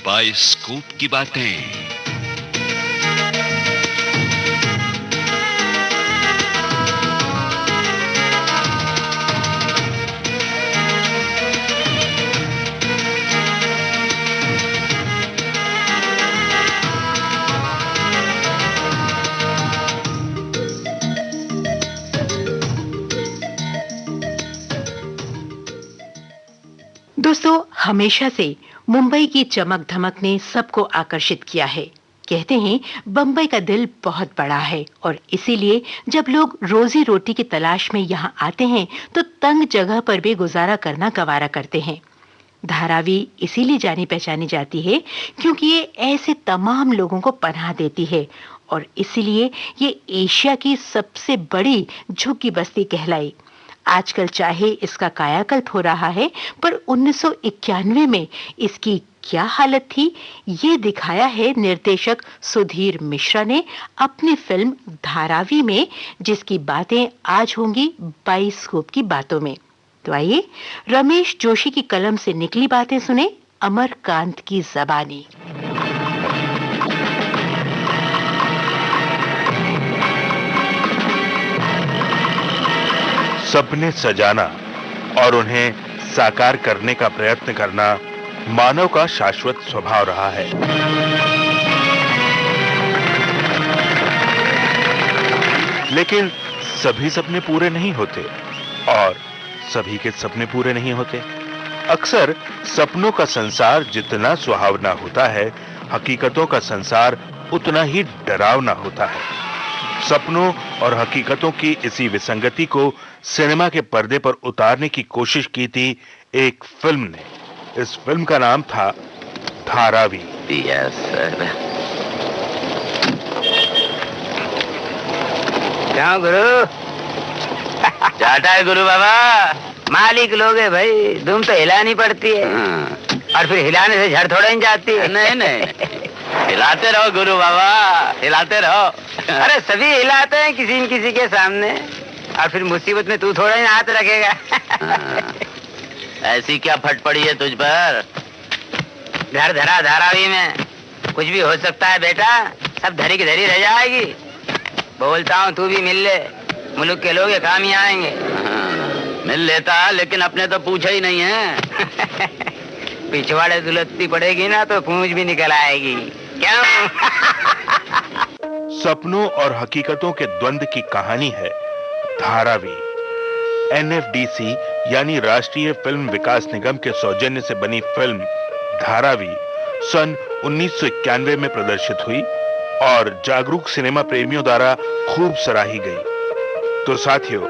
Bioscope की बातें। दोस्तों, हमेशा से मुंबई की चमक धमक ने सबको आकर्षित किया है। कहते हैं बम्बई का दिल बहुत बड़ा है और इसीलिए जब लोग रोजी रोटी की तलाश में यहाँ आते हैं तो तंग जगह पर भी गुजारा करना गवारा करते हैं। धारावी इसीलिए जानी पहचानी जाती है क्योंकि ये ऐसे तमाम लोगों को पनाह देती है और इसीलिए ये एशिया की सबसे बड़ी झुग्गी बस्ती कहलाई। आजकल चाहे इसका कायाकल्प हो रहा है, पर 1991 में इसकी क्या हालत थी, ये दिखाया है निर्देशक सुधीर मिश्रा ने अपनी फिल्म धारावी में, जिसकी बातें आज होंगी बाइस्कोप की बातों में। तो आइए रमेश जोशी की कलम से निकली बातें सुने अमरकांत की ज़बानी। सपने सजाना और उन्हें साकार करने का प्रयत्न करना मानव का शाश्वत स्वभाव रहा है। लेकिन सभी सपने पूरे नहीं होते और सभी के सपने पूरे नहीं होते। अक्सर सपनों का संसार जितना सुहावना होता है, हकीकतों का संसार उतना ही डरावना होता है। सपनों और हकीकतों की इसी विसंगति को सिनेमा के पर्दे पर उतारने की कोशिश की थी एक फिल्म ने। इस फिल्म का नाम था धारावी। Yes sir. क्या गुरु? जाता है गुरु बाबा, मालिक लोग है भाई, धूम तो हिलानी पड़ती है और फिर हिलाने से झड़ थोड़ा ही जाती है। नहीं नहीं, हिलाते रहो गुरु बाबा, हिलाते रहो। अरे सभी हिलाते हैं किसी न किसी के सामने, और फिर मुसीबत में तू थोड़ा ही हाथ रखेगा। ऐसी क्या फट पड़ी है तुझ पर? घर धरा धारावी में कुछ भी हो सकता है बेटा, सब धरी की धरी रह जाएगी। बोलता हूँ तू भी मिल ले, मुल्क के लोग काम ही आएंगे। मिल लेता, लेकिन अपने तो पूछा ही नहीं है। पिछवाड़े दुलत्ती पड़ेगी ना तो पूंछ भी निकल आएगी। क्या? सपनों और हकीकतों के द्वंद की कहानी है धारावी। एनएफडीसी यानी राष्ट्रीय फिल्म विकास निगम के सौजन्य से बनी फिल्म धारावी सन 1991 में प्रदर्शित हुई और जागरूक सिनेमा प्रेमियों द्वारा खूब सराही गई। तो साथियों,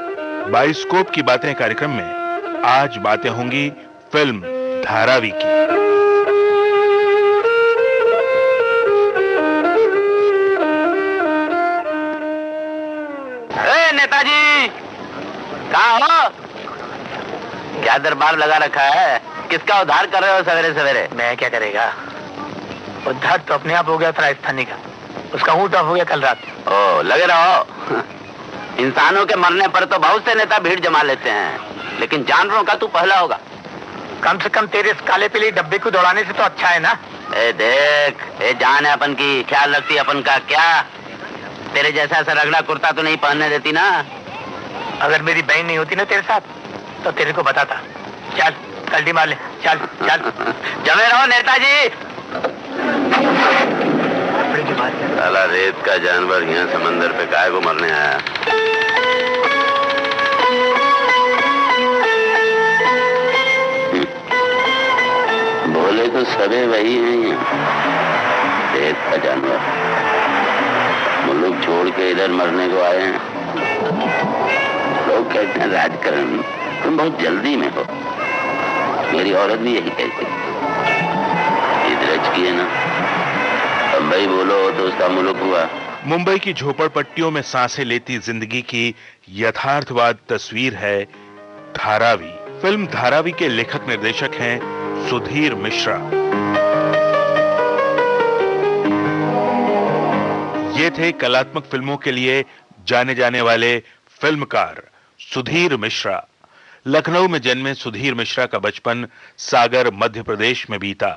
बाइस्कोप की बातें कार्यक्रम में आज बातें होंगी फिल्म धारावी की। नेताजी कहाँ हो? क्या दरबार लगा रखा है? किसका उद्धार कर रहे हो सवेरे सवेरे? मैं क्या करेगा, उद्धार तो अपने आप हो गया था राजस्थानी का, उसका ऊँट हो गया कल रात। ओ, लगे रहो। इंसानों के मरने पर तो बहुत से नेता भीड़ जमा लेते हैं, लेकिन जानवरों का तू पहला होगा। कम से कम तेरे इस काले पीले डब्बे को दौड़ाने से तो अच्छा है ना। ए देख, ए जान है अपन की, ख्याल रखती अपन का क्या? तेरे जैसा ऐसा रगड़ा कुर्ता तो नहीं पहनने देती ना। अगर मेरी बहन नहीं होती ना तेरे साथ तो तेरे को बताता। चल कल्टी मार ले, चल चल। जमे रहो नेताजी। साला रेत का जानवर यहाँ समंदर पे काहे को मरने आया? बोले तो सबे वही हैं, रेत का जानवर। मुल्क छोड़ के इधर मरने को आए हैं। लोग कहते हैं राजकरण, तुम बहुत जल्दी में हो। मेरी औरत भी यही कहती इधर की है ना। बम्बई बोलो तो उसका मुल्क हुआ। मुंबई की झोपड़पट्टियों में सांसें लेती जिंदगी की यथार्थवाद तस्वीर है धारावी। फिल्म धारावी के लेखक निर्देशक हैं सुधीर मिश्रा। ये थे कलात्मक फिल्मों के लिए जाने जाने वाले फिल्मकार सुधीर मिश्रा। लखनऊ में जन्मे सुधीर मिश्रा का बचपन सागर मध्य प्रदेश में बीता।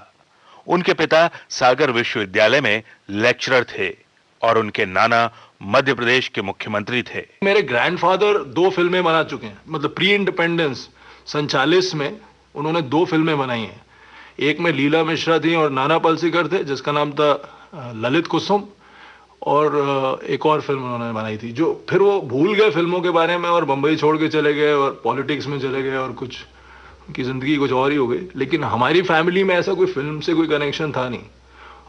उनके पिता सागर विश्वविद्यालय में लेक्चरर थे और उनके नाना मध्य प्रदेश के मुख्यमंत्री थे। मेरे ग्रैंडफादर 2 फिल्में बना चुके हैं, मतलब प्री इंडिपेंडेंस 47 में उन्होंने 2 फिल्में बनाई हैं। एक में लीला मिश्रा थी और नाना पालसीकर थे, जिसका नाम था ललित कुसुम, और एक और फिल्म उन्होंने बनाई थी जो फिर वो भूल गए फिल्मों के बारे में और बंबई छोड़ के चले गए और पॉलिटिक्स में चले गए और कुछ उनकी जिंदगी कुछ और ही हो गई। लेकिन हमारी फैमिली में ऐसा कोई फिल्म से कोई कनेक्शन था नहीं,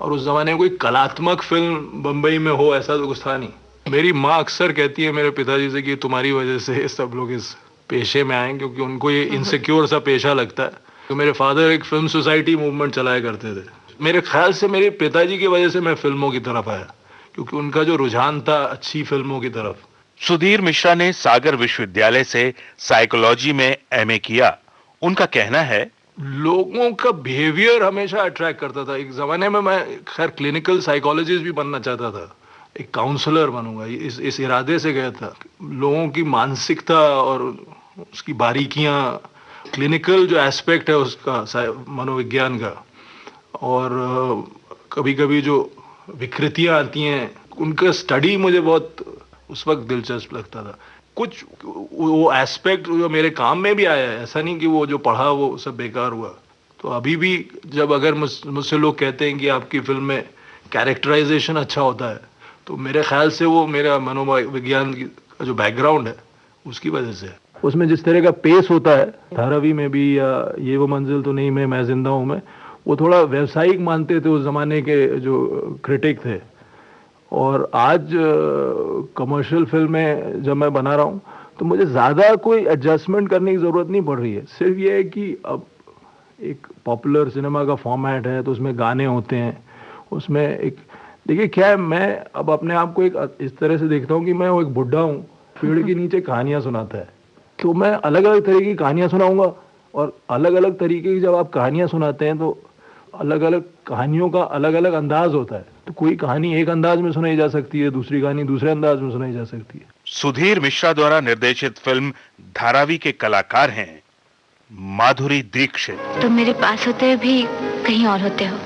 और उस जमाने में कोई कलात्मक फिल्म बंबई में हो ऐसा तो कुछ था नहीं। मेरी माँ अक्सर कहती है मेरे पिताजी से कि तुम्हारी वजह से सब लोग इस पेशे में आए, क्योंकि उनको ये इनसिक्योर सा पेशा लगता है। तो मेरे फादर एक फिल्म सोसाइटी मूवमेंट चलाया करते थे। मेरे ख्याल से मेरे पिताजी की वजह से मैं फिल्मों की तरफ आया, क्योंकि उनका जो रुझान था अच्छी फिल्मों की तरफ। सुधीर मिश्रा ने सागर विश्वविद्यालय से साइकोलॉजी में एमए किया। उनका कहना है, लोगों का बिहेवियर हमेशा अट्रैक्ट करता था। एक जमाने में मैं खैर क्लिनिकल साइकोलॉजिस्ट भी बनना चाहता था, एक काउंसलर बनूंगा, इस इरादे से गया था। लोगों की मानसिकता और उसकी बारीकियां, क्लिनिकल जो एस्पेक्ट है उसका, मनोविज्ञान का, और कभी कभी जो विकृतियां आती हैं उनका स्टडी मुझे बहुत उस वक्त दिलचस्प लगता था। कुछ वो एस्पेक्ट जो मेरे काम में भी आया है, ऐसा नहीं कि वो जो पढ़ा वो सब बेकार हुआ। तो अभी भी जब अगर मुझसे लोग कहते हैं कि आपकी फिल्म में कैरेक्टराइजेशन अच्छा होता है, तो मेरे ख्याल से वो मेरा मनोविज्ञान का जो बैकग्राउंड है उसकी वजह से है। उसमें जिस तरह का पेस होता है, धारावी में भी या ये वो मंजिल तो नहीं में, मैं जिंदा हूँ में, वो थोड़ा व्यावसायिक मानते थे उस जमाने के जो क्रिटिक थे। और आज कमर्शियल फिल्में जब मैं बना रहा हूँ तो मुझे ज़्यादा कोई एडजस्टमेंट करने की ज़रूरत नहीं पड़ रही है। सिर्फ ये है कि अब एक पॉपुलर सिनेमा का फॉर्मेट है तो उसमें गाने होते हैं, उसमें एक, देखिए क्या है, मैं अब अपने आप को एक इस तरह से देखता हूँ कि मैं वो एक बुढ़ा हूँ, पेड़ के नीचे कहानियाँ सुनाता है। तो मैं अलग अलग तरह की कहानियाँ सुनाऊँगा, और अलग अलग तरीके की जब आप कहानियाँ सुनाते हैं तो अलग अलग कहानियों का अलग अलग अंदाज होता है। तो कोई कहानी एक अंदाज में सुनाई जा सकती है, दूसरी कहानी दूसरे अंदाज में सुनाई जा सकती है। सुधीर मिश्रा द्वारा निर्देशित फिल्म धारावी के कलाकार हैं माधुरी दीक्षित। तुम मेरे पास होते हुए भी कहीं और होते हो,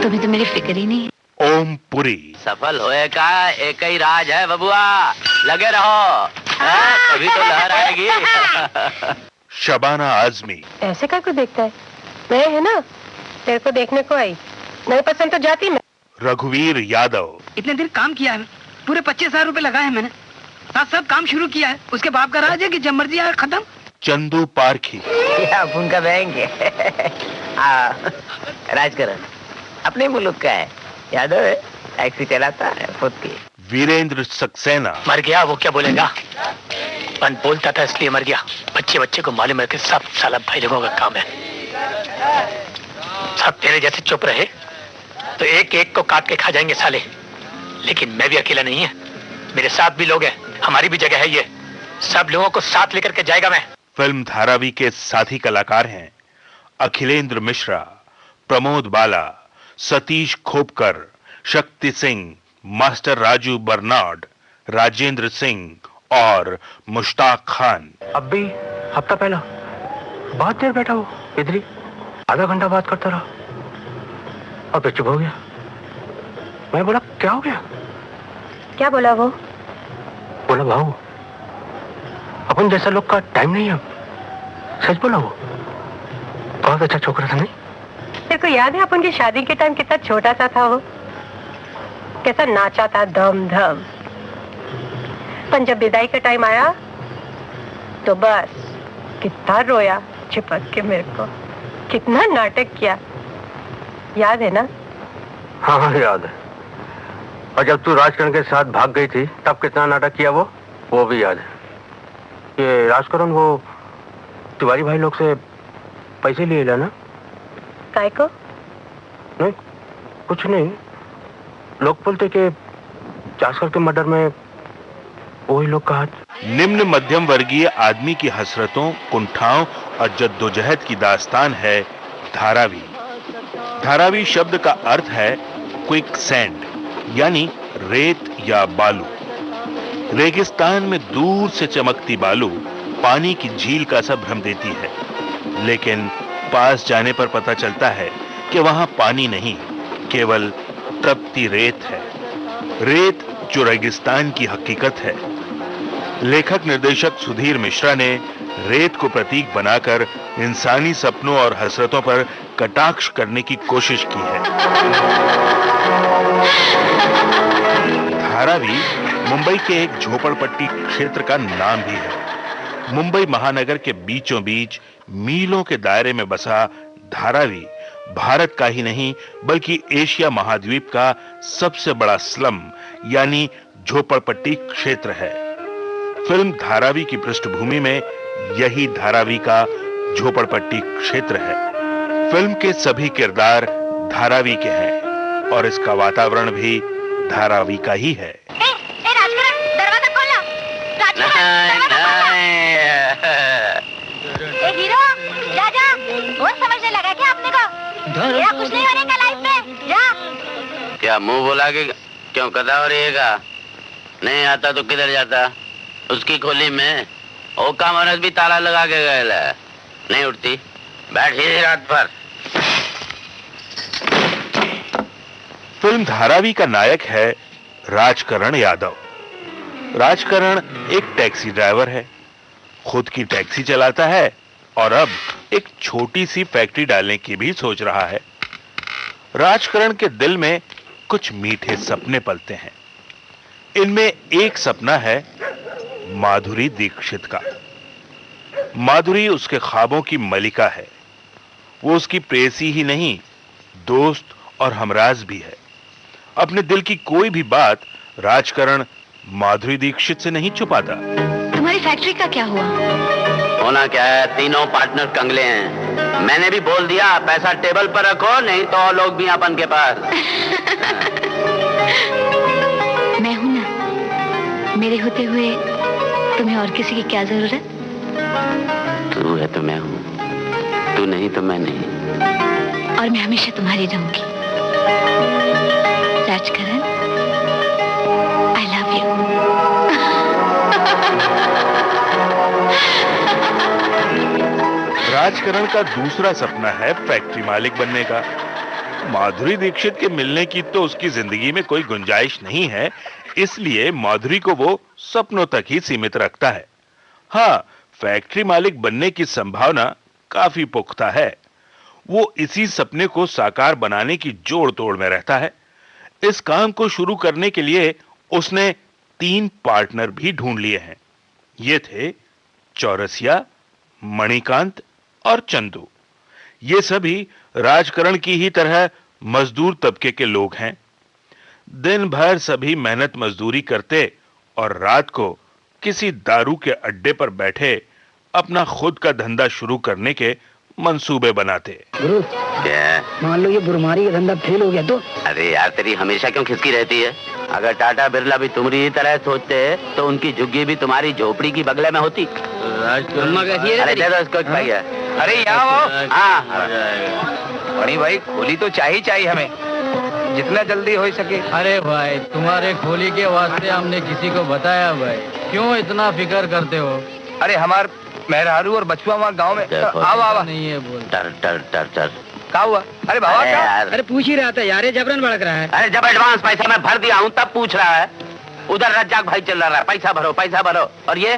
तुम्हें तो मेरी फिक्र ही नहीं है। ओम पुरी। सफल होए का एक ही राज है बबुआ, लगे रहो, तभी तो लहर आएगी। शबाना आजमी। ऐसे का को देखता है, मैं है ना, तेरे को देखने को आई, नहीं पसंद तो जाती मैं। रघुवीर यादव। इतने दिन काम किया है, पूरे 25,000 रुपए लगाए हैं मैंने, साथ साथ काम शुरू किया है। उसके बाप का राज है कि जब मर्जी आए खत्म। चंदू पारखी। उनका बैंक है। राजकरण अपने मुल्क का है, यादव है, टैक्सी चलाता है खुद की। वीरेंद्र सक्सेना। मर गया वो क्या बोलेगा, पन बोलता था इसलिए मर गया। बच्चे को मालूम है कि सब साला भाई लोगों का काम है। सब तेरे जैसे चुप रहे तो एक एक को काट के खा जाएंगे साले। लेकिन मैं भी अकेला नहीं है, मेरे साथ भी लोग हैं, हमारी भी जगह है ये। सब लोगों को साथ लेकर के जाएगा मैं। फिल्म धारावी के साथी कलाकार हैं अखिलेंद्र मिश्रा, प्रमोद बाला, सतीश खोपकर, शक्ति सिंह, मास्टर राजू बर्नाड, राजेंद्र सिंह और मुश्ताक खान। अब भी हफ्ता पहला बहुत देर बैठा वो इधर ही, आधा घंटा बात करता रहा और फिर चुप हो गया। मैं बोला क्या हो गया? क्या बोला वो? बोला भाऊ अपन जैसा लोग का टाइम नहीं है। सच बोला वो, बहुत अच्छा छोकरा था। नहीं तेरे को याद है अपन की शादी के टाइम कितना छोटा सा था वो, कैसा नाचा था धम धम। पर जब विदाई का टाइम आया तो बस कितना रोया चिपक के मेरे को, कितना नाटक किया, याद है ना? हाँ हाँ याद है। और जब तू राजकरण के साथ भाग गई थी तब कितना नाटक किया वो भी याद है। ये राजकरण वो तिवारी भाई लोग से पैसे लिए ला ना? काय को? नहीं कुछ नहीं, लोग बोलते कि जासकर के मर्डर में वही लोग का हाथ। निम्न मध्यम वर्गीय आदमी की हसरतों, कुंठाओं और जद्दोजहद की दास्तान है धारावी। धारावी शब्द का अर्थ है क्विक सैंड, यानी रेत या बालू। रेगिस्तान में दूर से चमकती बालू पानी की झील का सा भ्रम देती है, लेकिन पास जाने पर पता चलता है कि वहां पानी नहीं, केवल तपती रेत है। रेत जो रेगिस्तान की हकीकत है। लेखक निर्देशक सुधीर मिश्रा ने रेत को प्रतीक बनाकर इंसानी सपनों और हसरतों पर कटाक्ष करने की कोशिश की है। धारावी मुंबई के एक झोपड़पट्टी क्षेत्र का नाम भी है। मुंबई महानगर के बीचों बीच मीलों के दायरे में बसा धारावी भारत का ही नहीं बल्कि एशिया महाद्वीप का सबसे बड़ा स्लम यानी झोपड़पट्टी क्षेत्र है। फिल्म धारावी की पृष्ठभूमि में यही धारावी का झोपड़पट्टी क्षेत्र है। फिल्म के सभी किरदार धारावी के हैं और इसका वातावरण भी धारावी का ही है। दरवाजा खोलो। हीरो जा जा, और समझने लगा क्या आपने को? मेरा कुछ नहीं होने का लाइफ में, जा। क्या मुंह बोला के क्यों कदा हो रहेगा? नहीं आता तो किधर जाता? उसकी खोली में ओका मनस भी ताला लगा के गए, नहीं उठती, बैठ ही रात पर। फिल्म धारावी का नायक है राजकरण यादव। राजकरण एक टैक्सी ड्राइवर है, खुद की टैक्सी चलाता है और अब एक छोटी सी फैक्ट्री डालने की भी सोच रहा है। राजकरण के दिल में कुछ मीठे सपने पलते हैं। इनमें एक सपना है माधुरी दीक्षित का। माधुरी उसके ख्वाबों की मलिका है। वो उसकी प्रेयसी ही नहीं, दोस्त और हमराज भी है। अपने दिल की कोई भी बात राजकरण माधुरी दीक्षित से नहीं छुपाता। तुम्हारी फैक्ट्री का क्या हुआ? होना क्या है, तीनों पार्टनर कंगले हैं। मैंने भी बोल दिया पैसा टेबल पर रखो, नहीं तो और लोग भी अपन के पास। मैं हूं ना, मेरे होते हुए तुम्हें और किसी की क्या जरूरत? तू है तो मैं हूं, तू नहीं तो मैं नहीं। और मैं हमेशा तुम्हारी रहूंगी। Rajkaran, I love you. Rajkaran का दूसरा सपना है फैक्ट्री मालिक बनने का। माधुरी दीक्षित के मिलने की तो उसकी जिंदगी में कोई गुंजाइश नहीं है, इसलिए माधुरी को वो सपनों तक ही सीमित रखता है। हाँ, फैक्ट्री मालिक बनने की संभावना काफी पुख्ता है। वो इसी सपने को साकार बनाने की जोड़ तोड़ में रहता है। इस काम को शुरू करने के लिए उसने 3 पार्टनर भी ढूंढ लिए हैं। ये थे चौरसिया, मणिकांत और चंदू। ये सभी राजकरण की ही तरह मजदूर तबके के लोग हैं। दिन भर सभी मेहनत मजदूरी करते और रात को किसी दारू के अड्डे पर बैठे अपना खुद का धंधा शुरू करने के मंसूबे बनाते। गुरु, क्या? मान लो ये बुरमारी का धंधा फेल हो गया तो? अरे यार, तेरी हमेशा क्यों खिसकी रहती है? अगर टाटा बिरला भी तुम्हारी तरह सोचते तो उनकी झुग्गी भी तुम्हारी झोपड़ी की बगले में होती। अरे दे दो इसको एक भैया। अरे यहाँ वो। हाँ, बड़ी भाई, खोली तो चाहिए हमें, जितना जल्दी हो सके। अरे भाई, तुम्हारे खोली के वास्ते हमने किसी को बताया भाई, क्यों इतना फिक्र करते हो? अरे हमार मेहरारू और बचुआ वहाँ गाँव में। आओ नहीं है बोल। टर क्या हुआ? अरे बाबा क्या? अरे पूछ ही रहा था यार, ये जबरन भड़क रहा है। अरे जब एडवांस पैसा मैं भर दिया हूँ तब पूछ रहा है। उधर रज्जाक भाई चल रहा है, पैसा भरो। और ये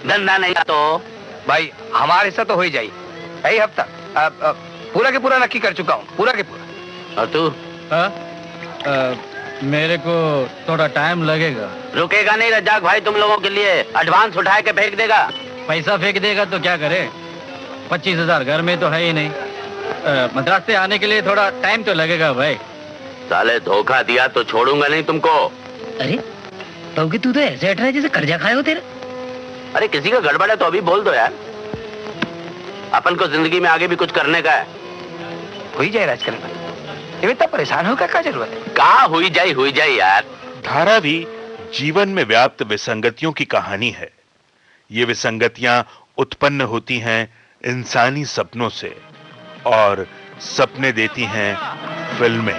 धंधा नहीं तो भाई हमारे हिस्सा तो हो ही जाए। यही हफ्ता पूरा के पूरा नक्की कर चुका हूँ, पूरा के पूरा। और तू? मेरे को थोड़ा टाइम लगेगा। रुकेगा नहीं रज्जाक भाई तुम लोगों के लिए, एडवांस उठा के फेंक देगा। पैसा फेंक देगा तो क्या करे? 25,000 घर में तो है ही नहीं। मद्रास से आने के लिए थोड़ा टाइम तो लगेगा भाई। साले धोखा दिया तो छोड़ूंगा नहीं तुमको। अरे तो तू तो ऐसे हट रहा है जैसे कर्जा खाए हो तेरा। अरे किसी का गड़बड़ है तो अभी बोल दो यार। अपन को जिंदगी में आगे भी कुछ करने का है। हो ही जाए राजकरण भाई, इतना परेशान होकर क्या जरूरत है? कहाँ हुई जाए यार। धारावी जीवन में व्याप्त विसंगतियों की कहानी है। ये विसंगतियां उत्पन्न होती हैं इंसानी सपनों से और सपने देती हैं फिल्में।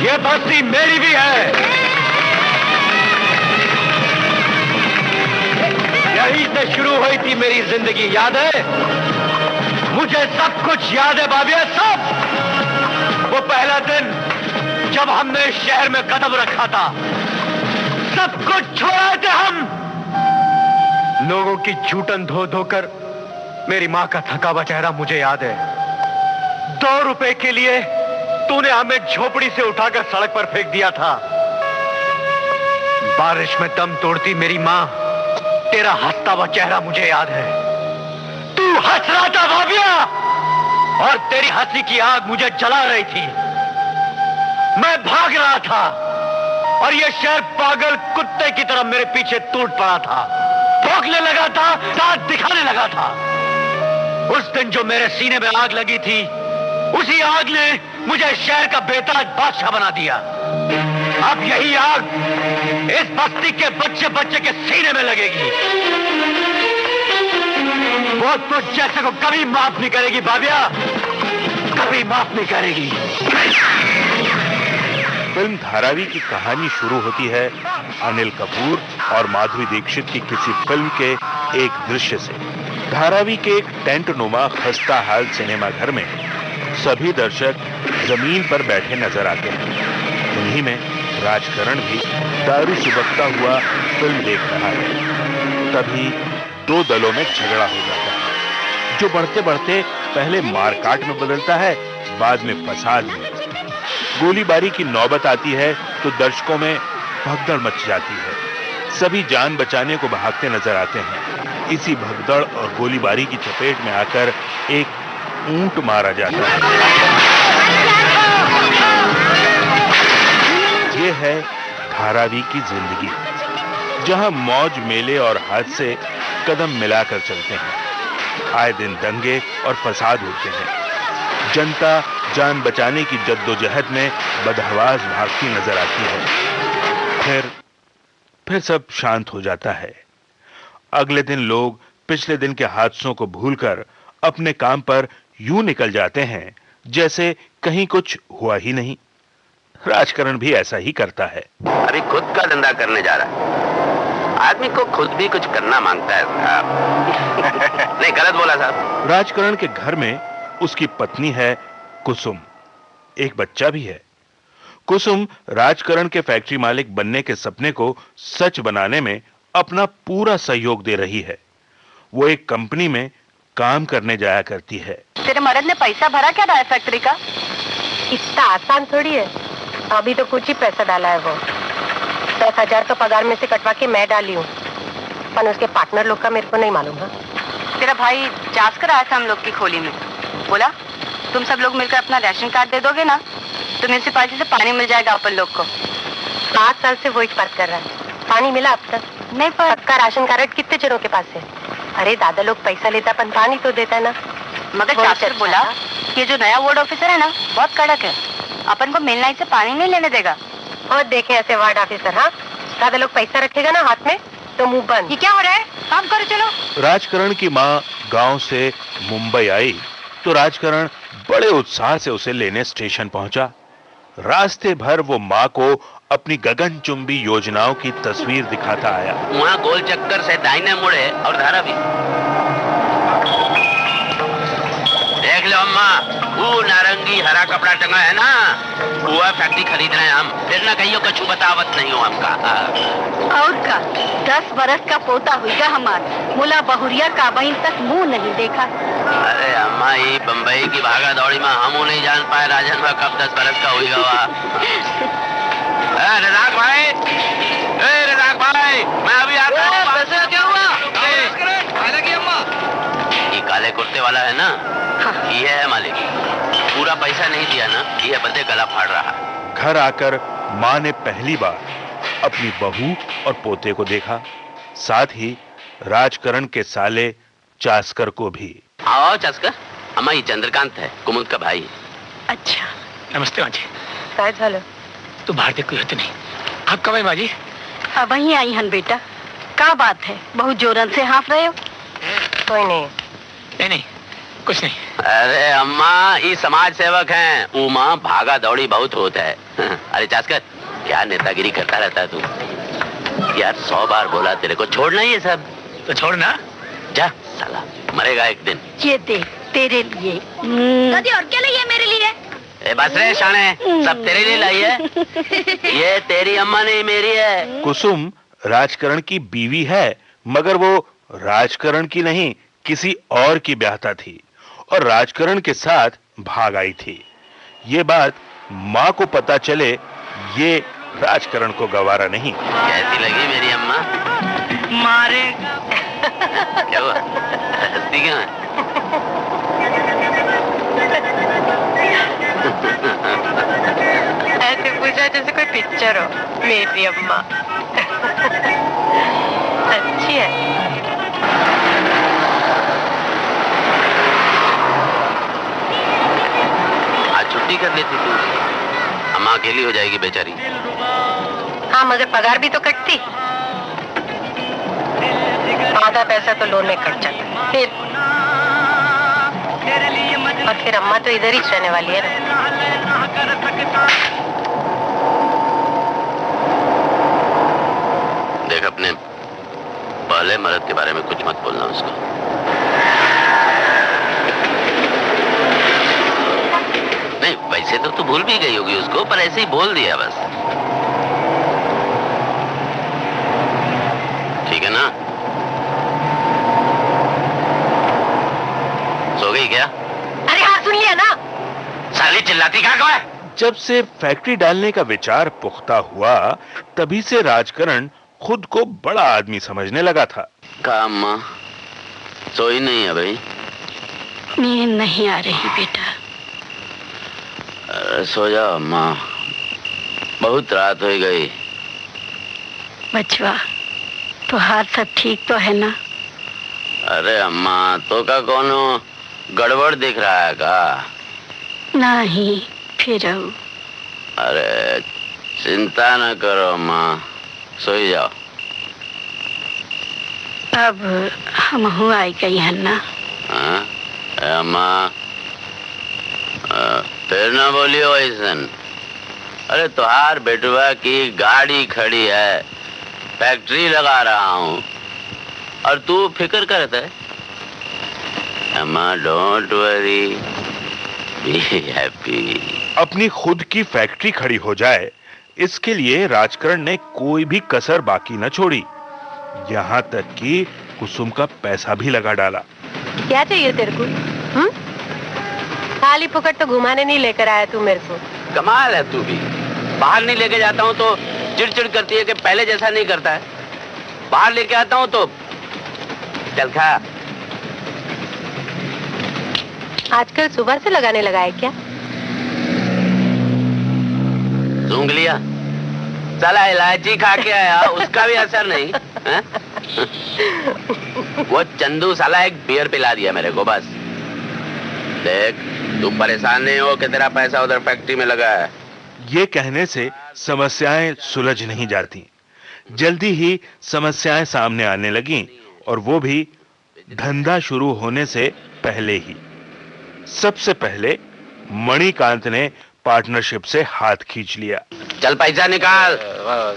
ये बस्ती मेरी भी है, यहीं से शुरू हुई थी मेरी जिंदगी, याद है? मुझे सब कुछ याद है बाबिया, सब। दिन जब हमने इस शहर में कदम रखा था, सब कुछ छोड़े थे हम। लोगों की झूठन धो धोकर मेरी माँ का थका हुआ चेहरा मुझे याद है। 2 रुपए के लिए तूने हमें झोपड़ी से उठाकर सड़क पर फेंक दिया था। बारिश में दम तोड़ती मेरी माँ, तेरा हंसता हुआ चेहरा मुझे याद है। तू हंस रहा था भाभिया, और तेरी हंसी की आग मुझे जला रही थी। मैं भाग रहा था और ये शहर पागल कुत्ते की तरह मेरे पीछे टूट पड़ा था, भौंकने लगा था, दांत दिखाने लगा था। उस दिन जो मेरे सीने में आग लगी थी, उसी आग ने मुझे शहर का बेताज बादशाह बना दिया। अब यही आग इस बस्ती के बच्चे बच्चे के सीने में लगेगी। वो तुझ जैसे को कभी माफ नहीं करेगी भाभिया, कभी माफ नहीं करेगी। फिल्म धारावी की कहानी शुरू होती है अनिल कपूर और माधुरी दीक्षित की किसी फिल्म के एक दृश्य से। धारावी के एक टेंट नुमा खस्ता हाल सिनेमा घर में सभी दर्शक जमीन पर बैठे नजर आते हैं। उन्हीं में राजकरण भी दारू सुबकता हुआ फिल्म देख रहा है। तभी 2 दलों में झगड़ा हो जाता है, जो बढ़ते बढ़ते पहले मारकाट में बदलता है, बाद में फसाद में। गोलीबारी की नौबत आती है तो दर्शकों में भगदड़ मच जाती है। सभी जान बचाने को भागते नजर आते हैं। इसी भगदड़ और गोलीबारी की चपेट में आकर एक ऊंट मारा जाता है। ये है धारावी की जिंदगी, जहां मौज मेले और हादसे कदम मिलाकर चलते हैं। आए दिन दंगे और फसाद होते हैं। जनता जान बचाने की जद्दोजहद में बदहवास भागती नजर आती है। फिर सब शांत हो जाता है। अगले दिन लोग पिछले दिन के हादसों को भूलकर अपने काम पर यूं निकल जाते हैं जैसे कहीं कुछ हुआ ही नहीं। राजकरण भी ऐसा ही करता है। अभी खुद का धंधा करने जा रहा है। आदमी को खुद भी कुछ करना मांगता है साहब। नहीं, गलत बोला साहब। राजकरण के घर में उसकी पत्नी है कुसुम, एक बच्चा भी है। कुसुम राजकरण के फैक्ट्री मालिक बनने के सपने को सच बनाने में अपना पूरा सहयोग दे रही है। वो एक कंपनी में काम करने जाया करती है। तेरे मर्द ने पैसा भरा क्या था फैक्ट्री का? इतना आसान थोड़ी है। अभी तो कुछ ही पैसा डाला है वो। 10,000 का पगार में से कटवा के मैं डाली हूँ, पर उसके पार्टनर लोग का मेरे को नहीं मालूम है। तेरा भाई जांच कर आया था हम लोग की खोली में, बोला तुम सब लोग मिलकर अपना राशन कार्ड दे दोगे ना तो म्यूनिसिपालिटी से पानी मिल जाएगा अपन लोग को। 7 साल से वो ही बात कर रहा है। पानी मिला अब तक नहीं? पर पक्का राशन कार्ड कितने जनों के पास है? अरे दादा लोग पैसा लेता अपन पानी तो देता है ना। मगर चाचर बोला ये जो नया वार्ड ऑफिसर है ना बहुत कड़क है, अपन को मिलना से पानी नहीं लेने देगा। और देखे ऐसे वार्ड ऑफिसर, हाँ दादा लोग पैसा रखेगा ना हाथ में तो मुंह बंद। ये क्या हो रहा है? काम करो चलो। राजकरण की माँ गांव से मुंबई आई तो राजकरण बड़े उत्साह से उसे लेने स्टेशन पहुंचा। रास्ते भर वो माँ को अपनी गगनचुंबी योजनाओं की तस्वीर दिखाता आया। वहाँ गोल चक्कर से दाहिने मुड़े और धारा भी देख लो अम्मा, वो नारंगी हरा कपड़ा टंगा है ना, वो फैक्ट्री खरीद रहे हैं हम। फिर ना कहियो कछु बतावत नहीं हो हमका। और का 10 बरस का पोता हुईगा हमार, मुला बहुरिया का बहन तक मुंह नहीं देखा। अरे अम्मा, ये बम्बई की भागा दौड़ी में हम नहीं जान पाए राजन में कब 10 बरस का हुईगा वहाँ। रजाक भाई, रजाक भाई, मैं अभी आता हूँ। क्या हुआ? ये काले कुर्ते वाला है ना, ये है मालिक। पूरा पैसा नहीं दिया ना, ये बंदे गला फाड़ रहा। घर आकर माँ ने पहली बार अपनी बहू और पोते को देखा, साथ ही राजकरण के साले चास्कर को भी। आओ चास्कर, अम्मा ये चंद्रकांत है, कुमुद का भाई। अच्छा, नमस्ते माँ जी। काय झालं? तू बाहर देख कोई होते नहीं। आप कब आई माँ जी? अब वहीं आई हन बेटा। क्या बात है, बहुत जोरन से हाँफ रहे हो? कोई नहीं। नहीं, कुछ नहीं। अरे अम्मा, ये समाज सेवक हैं, उमा भागा दौड़ी बहुत होता है। अरे चास्कर, क्या नेतागिरी करता रहता है तू? यार 100 बार बोला तेरे को छोड़ना ही है सब। तो छोड़ना। जा साला, मरेगा एक दिन। ये देख तेरे लिए। दादी और क्या लिए मेरे लिए? ए बस रे शाने, सब तेरे लिए लाई है। ये तेरी अम्मा नहीं, मेरी है। कुसुम राजकरण की बीवी है, मगर वो राजकरण की नहीं, किसी और की ब्याहता थी और राजकरण के साथ भाग आई थी। ये बात माँ को पता चले, ये राजकरण को गवारा नहीं। कैसी लगी मेरी अम्मा? मारे क्या हुआ? हंसती क्यों है? ऐसे पूछा जैसे कोई पिक्चर हो। मेरी अम्मा अच्छी है। आज छुट्टी कर लेती तू, अम्मा अकेली हो जाएगी बेचारी। हाँ, मगर पगार भी तो कटती। आधा पैसा तो लोन में कट जाता फिर। और फिर अम्मा तो इधर ही रहने वाली है ना। देख, अपने पहले मर्द के बारे में कुछ मत बोलना उसको। नहीं, वैसे तो तू भूल भी गई होगी उसको, पर ऐसे ही बोल दिया बस। ठीक है ना? सो गई क्या? अरे हाँ, सुन लिया ना। साली चिल्लाती कहाँ को है? जब से फैक्ट्री डालने का विचार पुख्ता हुआ, तभी से राजकरण खुद को बड़ा आदमी समझने लगा था। कहा अम्मा, सोई नहीं है भाई? नींद नहीं आ रही बेटा। सो जाओ अम्मा, बहुत रात हो गई। बचवा, तो हाथ सब ठीक तो है ना? अरे अम्मा, तो का कोनो गड़बड़ दिख रहा है का? नहीं, फिर अरे चिंता न करो अम्मा, सो ही जाओ। अब हम हुआ आई गई है ना? हाँ अम्मा, फिर ना बोलियो ऐसन। अरे तुहार बेटुआ की गाड़ी खड़ी है, फैक्ट्री लगा रहा हूँ और तू फिक्र करता है। अम्मा डोंट वरी, बी हैप्पी। अपनी खुद की फैक्ट्री खड़ी हो जाए, इसके लिए राजकरण ने कोई भी कसर बाकी न छोड़ी। यहाँ तक कि कुसुम का पैसा भी लगा डाला। क्या चाहिए तेरे को? खाली फुकट तो घुमाने नहीं लेकर आया तू मेरे को। कमाल है तू भी। बाहर नहीं लेके जाता हूँ तो चिड़चिड़ करती है कि पहले जैसा नहीं करता है। बाहर लेके आता हूँ तो चल खा। आजकल सुबह से लगाने लगा है क्या? सूंघ लिया? साला इलायची खा के आया, उसका भी असर नहीं है? वो चंदू साला एक बियर पिला दिया मेरे को बस। देख, तू परेशान नहीं हो कि तेरा पैसा उधर फैक्ट्री में लगा है। ये कहने से समस्याएं सुलझ नहीं जाती। जल्दी ही समस्याएं सामने आने लगीं, और वो भी धंधा शुरू होने से पहले ही। सबसे पहले मणिकांत ने पार्टनरशिप से हाथ खींच लिया। चल पैसा निकाल।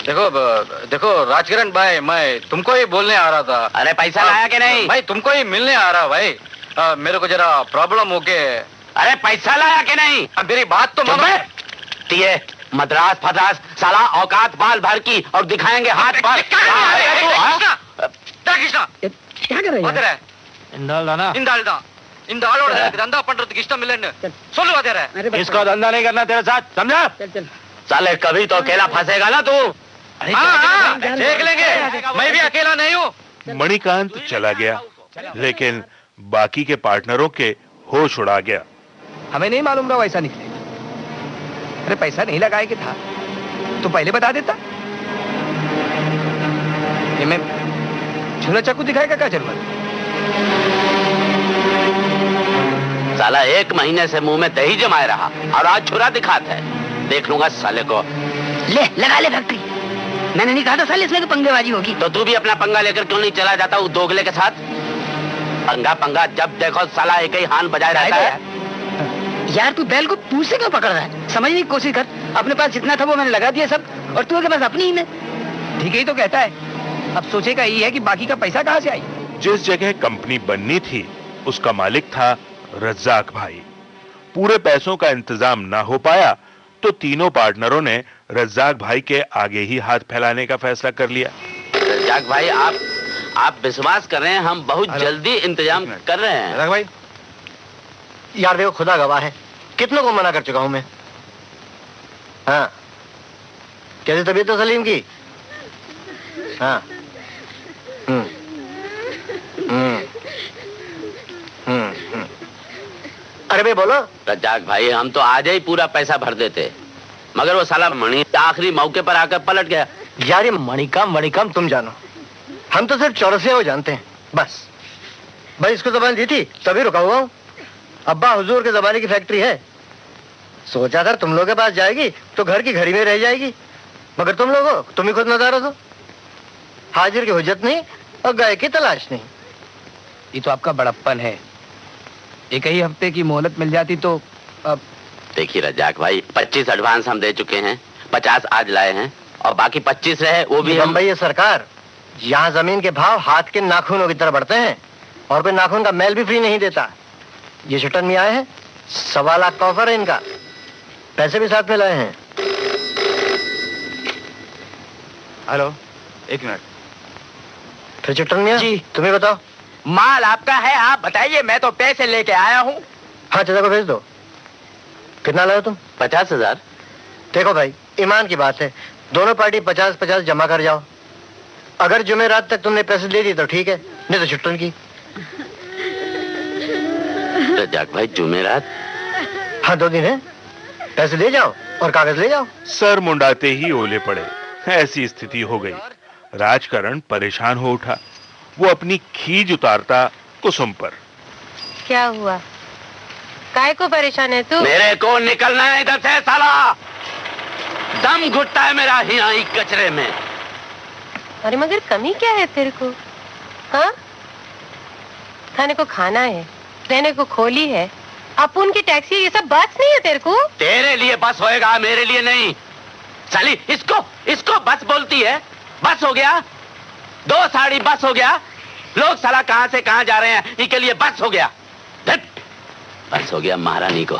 देखो राजकरण भाई, मैं तुमको ही बोलने आ रहा था। अरे पैसा लाया कि नहीं? भाई तुमको ही मिलने आ रहा भाई। मेरे को जरा प्रॉब्लम हो के। अरे पैसा लाया कि नहीं? मेरी बात तो मानो। टिए मद्रास फद्रास साला औकात बाल भर की और दिखाएंगे हाथ पर। क्या कर रहे हैं? இந்த ஆளோட எனக்கு தந்தா பண்றதுக்கு இஷ்டம் இல்லன்னு சொல்லுவா तेरे। इसको धंधा नहीं करना तेरे साथ, समझा? साले कभी तो अकेला फंसेगा ना तू। देख लेंगे, मैं भी अकेला नहीं हूँ। मणिकांत चला गया, लेकिन बाकी के पार्टनरों के होश उड़ा गया। हमें नहीं मालूम रहा वैसा निकले। अरे पैसा नहीं लगाए कि था तो पहले बता देता। ये मैं छुरा चाकू दिखाएगा क्या जरूरत? साला 1 महीने से मुंह में दही जमाए रहा और आज छुरा दिखाता है। देख लूंगा साले को। ले लगा ले फैक्ट्री। मैंने नहीं कहा था साले इसमें पंगेबाजी होगी। तो तू भी अपना पंगा लेकर क्यों नहीं चला जाता उस दोगले के साथ? पंगा जब देखो साला एक ही हान बजाए रहता है। यार तू बैल को पूंछ से क्यों पकड़ रहा है? समझने की कोशिश कर। अपने पास जितना था वो मैंने लगा दिया सब, और तू के पास अपनी ही में। ठीक ही तो कहता है। अब सोचेगा ये है कि बाकी का पैसा कहाँ से आई। जिस जगह कंपनी बननी थी उसका मालिक था रज्जाक भाई। पूरे पैसों का इंतजाम ना हो पाया तो तीनों पार्टनरों ने रज्जाक भाई के आगे ही हाथ फैलाने का फैसला कर लिया। रज्जाक भाई, आप विश्वास कर रहे हैं, हम बहुत जल्दी इंतजाम कर रहे हैं। रज्जाक भाई, यार देखो खुदा गवाह है, कितनों को मना कर चुका हूं मैं। हाँ, कैसी तबीयत है सलीम की? हाँ। अरे भाई बोलो। रज्जाक भाई, हम तो आज ही पूरा पैसा भर देते, मगर वो साला मणि आखिरी मौके पर आकर पलट गया। यार ये मणिकम तुम जानो, हम तो सिर्फ चौरसिया को जानते हैं बस। भाई इसको जबान दी थी तभी रुका हुआ हूँ। अब्बा हुजूर के जमाने की फैक्ट्री है, सोचा था तुम लोग के पास जाएगी तो घर की घड़ी में रह जाएगी, मगर तुम लोग हो, तुम ही खुद नजारा दो। हाजिर की हुज्जत नहीं और गाय की तलाश नहीं। ये तो आपका बड़प्पन है, एक ही हफ्ते की मोहलत मिल जाती तो। अब देखिए रज्जाक भाई, 25 एडवांस हम दे चुके हैं, 50 आज लाए हैं और बाकी 25 रहे वो भी हम। बम्बई है सरकार, यहाँ जमीन के भाव हाथ के नाखूनों की तरह बढ़ते हैं और कोई नाखून का मैल भी फ्री नहीं देता। ये चटन में आए हैं, 1.25 लाख का ऑफर है इनका, पैसे भी साथ में लाए हैं। हेलो, एक मिनट। फिर चटन मियां जी, तुम्हें बताओ। माल आपका है, आप बताइए, मैं तो पैसे लेके आया हूँ। हाँ चाचा को भेज दो। कितना लाए तुम? 50,000। देखो भाई, ईमान की बात है, दोनों पार्टी 50-50 जमा कर जाओ। अगर जुमेरात तक तुमने पैसे दे दिए तो ठीक है, नहीं तो छुट्टन की। रज्जाक भाई, जुमेरात? हाँ 2 दिन है, पैसे ले जाओ और कागज ले जाओ। सर मुंडाते ही ओले पड़े, ऐसी स्थिति हो गई। राजकरण परेशान हो उठा, वो अपनी खीज उतारता कुसुम पर। क्या हुआ? काय को परेशान है तू? मेरे को निकलना है इधर से साला, दम घुटता है मेरा यहाँ कचरे में। अरे मगर कमी क्या है तेरे को? हाँ, खाने को खाना है, रहने को खोली है, अपुन की टैक्सी, ये सब बस नहीं है तेरे को? तेरे लिए बस होएगा, मेरे लिए नहीं। साली इसको बस बोलती है? बस हो गया, 2 साड़ी बस हो गया। लोग साला कहां से कहां जा रहे हैं, इनके लिए बस हो गया। बस हो गया महारानी को।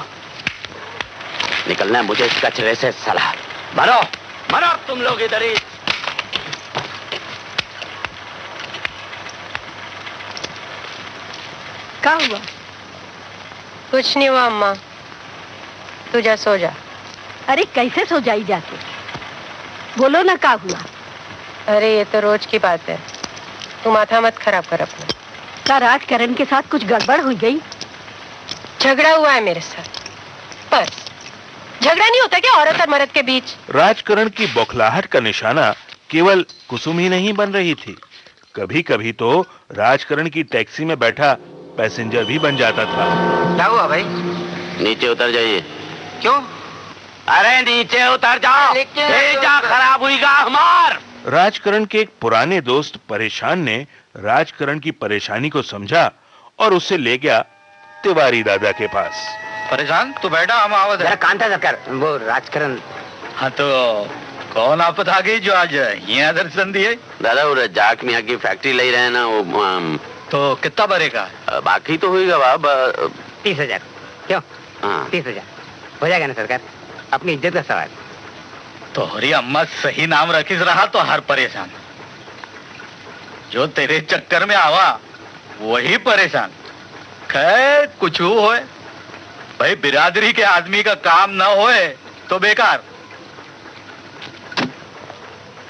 निकलना है मुझे इस कचरे से साला। मरो तुम लोग इधर ही। क्या हुआ? कुछ नहीं हुआ अम्मा, तू जा सो जा। अरे कैसे सो जाई जाके, बोलो ना क्या हुआ? अरे ये तो रोज की बात है, तू माथा मत खराब कर अपना। क्या राजकरण के साथ कुछ गड़बड़ हुई गई? झगड़ा हुआ है मेरे साथ, पर झगड़ा नहीं होता क्या औरत और मर्द के बीच? राजकरण की बौखलाहट का निशाना केवल कुसुम ही नहीं बन रही थी, कभी कभी तो राजकरण की टैक्सी में बैठा पैसेंजर भी बन जाता था। क्या हुआ भाई? नीचे उतर जाइए। क्यों? अरे नीचे उतर जाओ, भेजा खराब हुईगा हमार। राजकरण के एक पुराने दोस्त परेशान ने राजकरण की परेशानी को समझा और उसे ले गया तिवारी दादा के पास। परेशान तू बैठा, हम आवाज है। कान था सरकार, वो राजकरण। हाँ तो कौन आपत आ गई जो आज यहाँ दर्शन दिए? दादा वो रज्जाक मियाँ की फैक्ट्री ले रहे हैं ना, वो तो कितना भरेगा? बाकी तो हुईगा बाब 30,000। क्यों? हाँ 30,000 हो जाएगा ना सरकार, अपनी इज्जत का सवाल। तो हरी अम्मा सही नाम रखिस रहा तो हर परेशान, जो तेरे चक्कर में आवा वही परेशान। खैर कुछ होए भाई, बिरादरी के आदमी का काम न होए तो बेकार।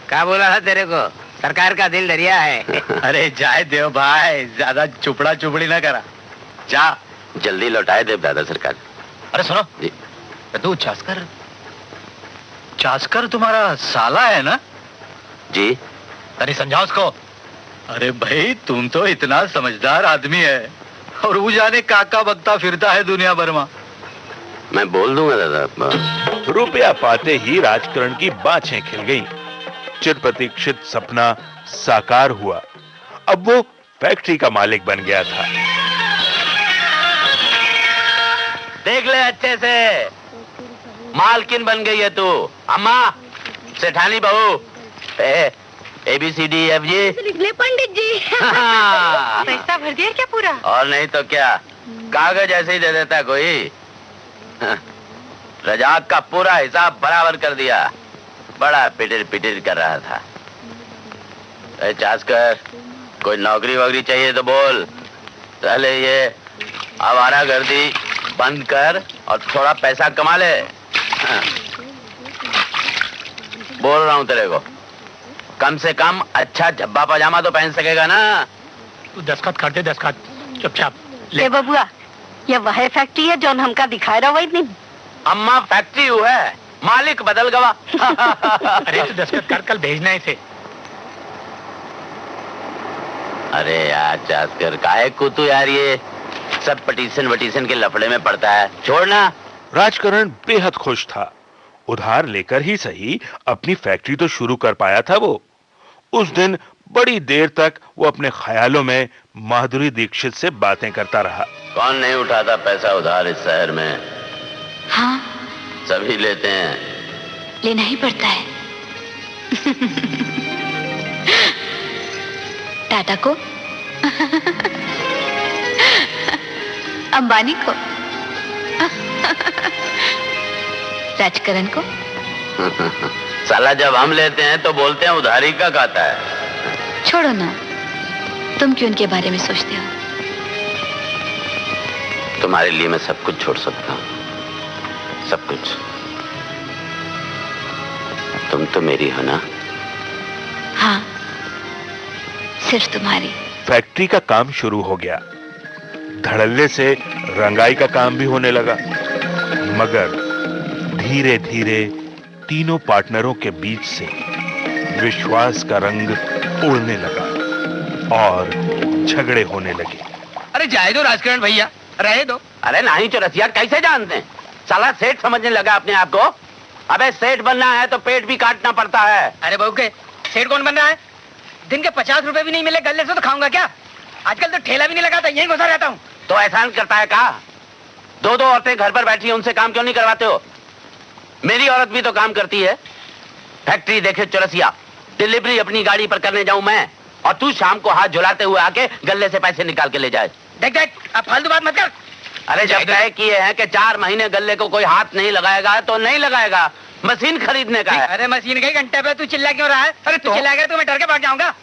क्या बोला था तेरे को? सरकार का दिल दरिया है। अरे जाए देव भाई, ज्यादा चुपड़ा चुपड़ी ना करा, जा जल्दी लौटाए देव दादा सरकार। अरे सुनो जी। तू चास्कर तुम्हारा साला है ना? जी। तनी समझाओ उसको। अरे भाई तुम तो इतना समझदार आदमी है और वो जाने काका बकता फिरता है दुनिया भर में। मैं बोल दूंगा दादा। रुपया पाते ही राजकरण की बाछें खिल गईं। चिर प्रतीक्षित सपना साकार हुआ, अब वो फैक्ट्री का मालिक बन गया था। देख ले अच्छे से, मालकिन बन गई है तू। अम्मा, सेठानी बहू, ABCD FG लिख ले पंडित जी। पैसा भर दिया क्या पूरा? और नहीं तो क्या, कागज ऐसे ही दे देता कोई। रजाक का पूरा हिसाब बराबर कर दिया। बड़ा पिटिर पिटिर कर रहा था। चासकर, कोई नौकरी वोकरी चाहिए तो बोल। पहले ये आवारागर्दी बंद कर और थोड़ा पैसा कमा ले। बोल रहा हूँ तेरे को, कम से कम अच्छा झब्बा पजामा तो पहन सकेगा ना। तू दस्खत कर दे, दस्खत चुपचाप ले बबुआ, ये वह फैक्ट्री है जो हमका दिखाए रहा वही नहीं। अम्मा फैक्ट्री हुआ है, मालिक बदल गवा। अरे तू दस्खत कर, कल भेजना है इसे। अरे यार चासकर, काहे को तू यार ये सब पटीशन वटीशन के लफड़े में पड़ता है, छोड़ना। राजकरण बेहद खुश था। उधार लेकर ही सही अपनी फैक्ट्री तो शुरू कर पाया था वो। उस दिन बड़ी देर तक वो अपने ख्यालों में माधुरी दीक्षित से बातें करता रहा। कौन नहीं उठाता पैसा उधार इस शहर में? हाँ, सभी लेते हैं। लेना ही पड़ता है। टाटा को, अंबानी को, राजकरण को। साला जब हम लेते हैं तो बोलते हैं उधारी का खाता है। छोड़ो ना, तुम क्यों उनके बारे में सोचते हो? तुम्हारे लिए मैं सब कुछ छोड़ सकता हूँ, सब कुछ। तुम तो मेरी हो ना? हाँ, सिर्फ तुम्हारी। फैक्ट्री का काम शुरू हो गया। धड़ल्ले से रंगाई का काम भी होने लगा, मगर धीरे धीरे तीनों पार्टनरों के बीच से विश्वास का रंग उड़ने लगा और झगड़े होने लगे। अरे जाए दो राजकरण भैया, रहे दो। अरे नहीं चौरसिया, कैसे जानते हैं? साला सेठ समझने लगा अपने आप को। अबे सेठ बनना है तो पेट भी काटना पड़ता है। अरे बहू के सेठ कौन बन रहा है? दिन के 50 रुपए भी नहीं मिले गले से तो खाऊंगा क्या? आजकल तो ठेला भी नहीं लगाता, यहीं घुसा रहता हूँ। तो एहसान करता है का? दो दो औरतें घर पर बैठी हैं, उनसे काम क्यों नहीं करवाते हो? मेरी औरत भी तो काम करती है। फैक्ट्री देखे चौरसिया, डिलीवरी अपनी गाड़ी पर करने जाऊं मैं और तू शाम को हाथ झुलाते हुए आके गले से पैसे निकाल के ले जाए। देख देख, अब फालतू बात मत कर। अरे जब तय किए हैं कि 4 महीने गले को कोई हाथ नहीं लगाएगा तो नहीं लगाएगा। मशीन खरीदने का है। अरे मशीन के घंटे पे तू चिल्ला क्यों रहा है? अरे तू चिल्लाएगा तो मैं डर के भाग जाऊंगा।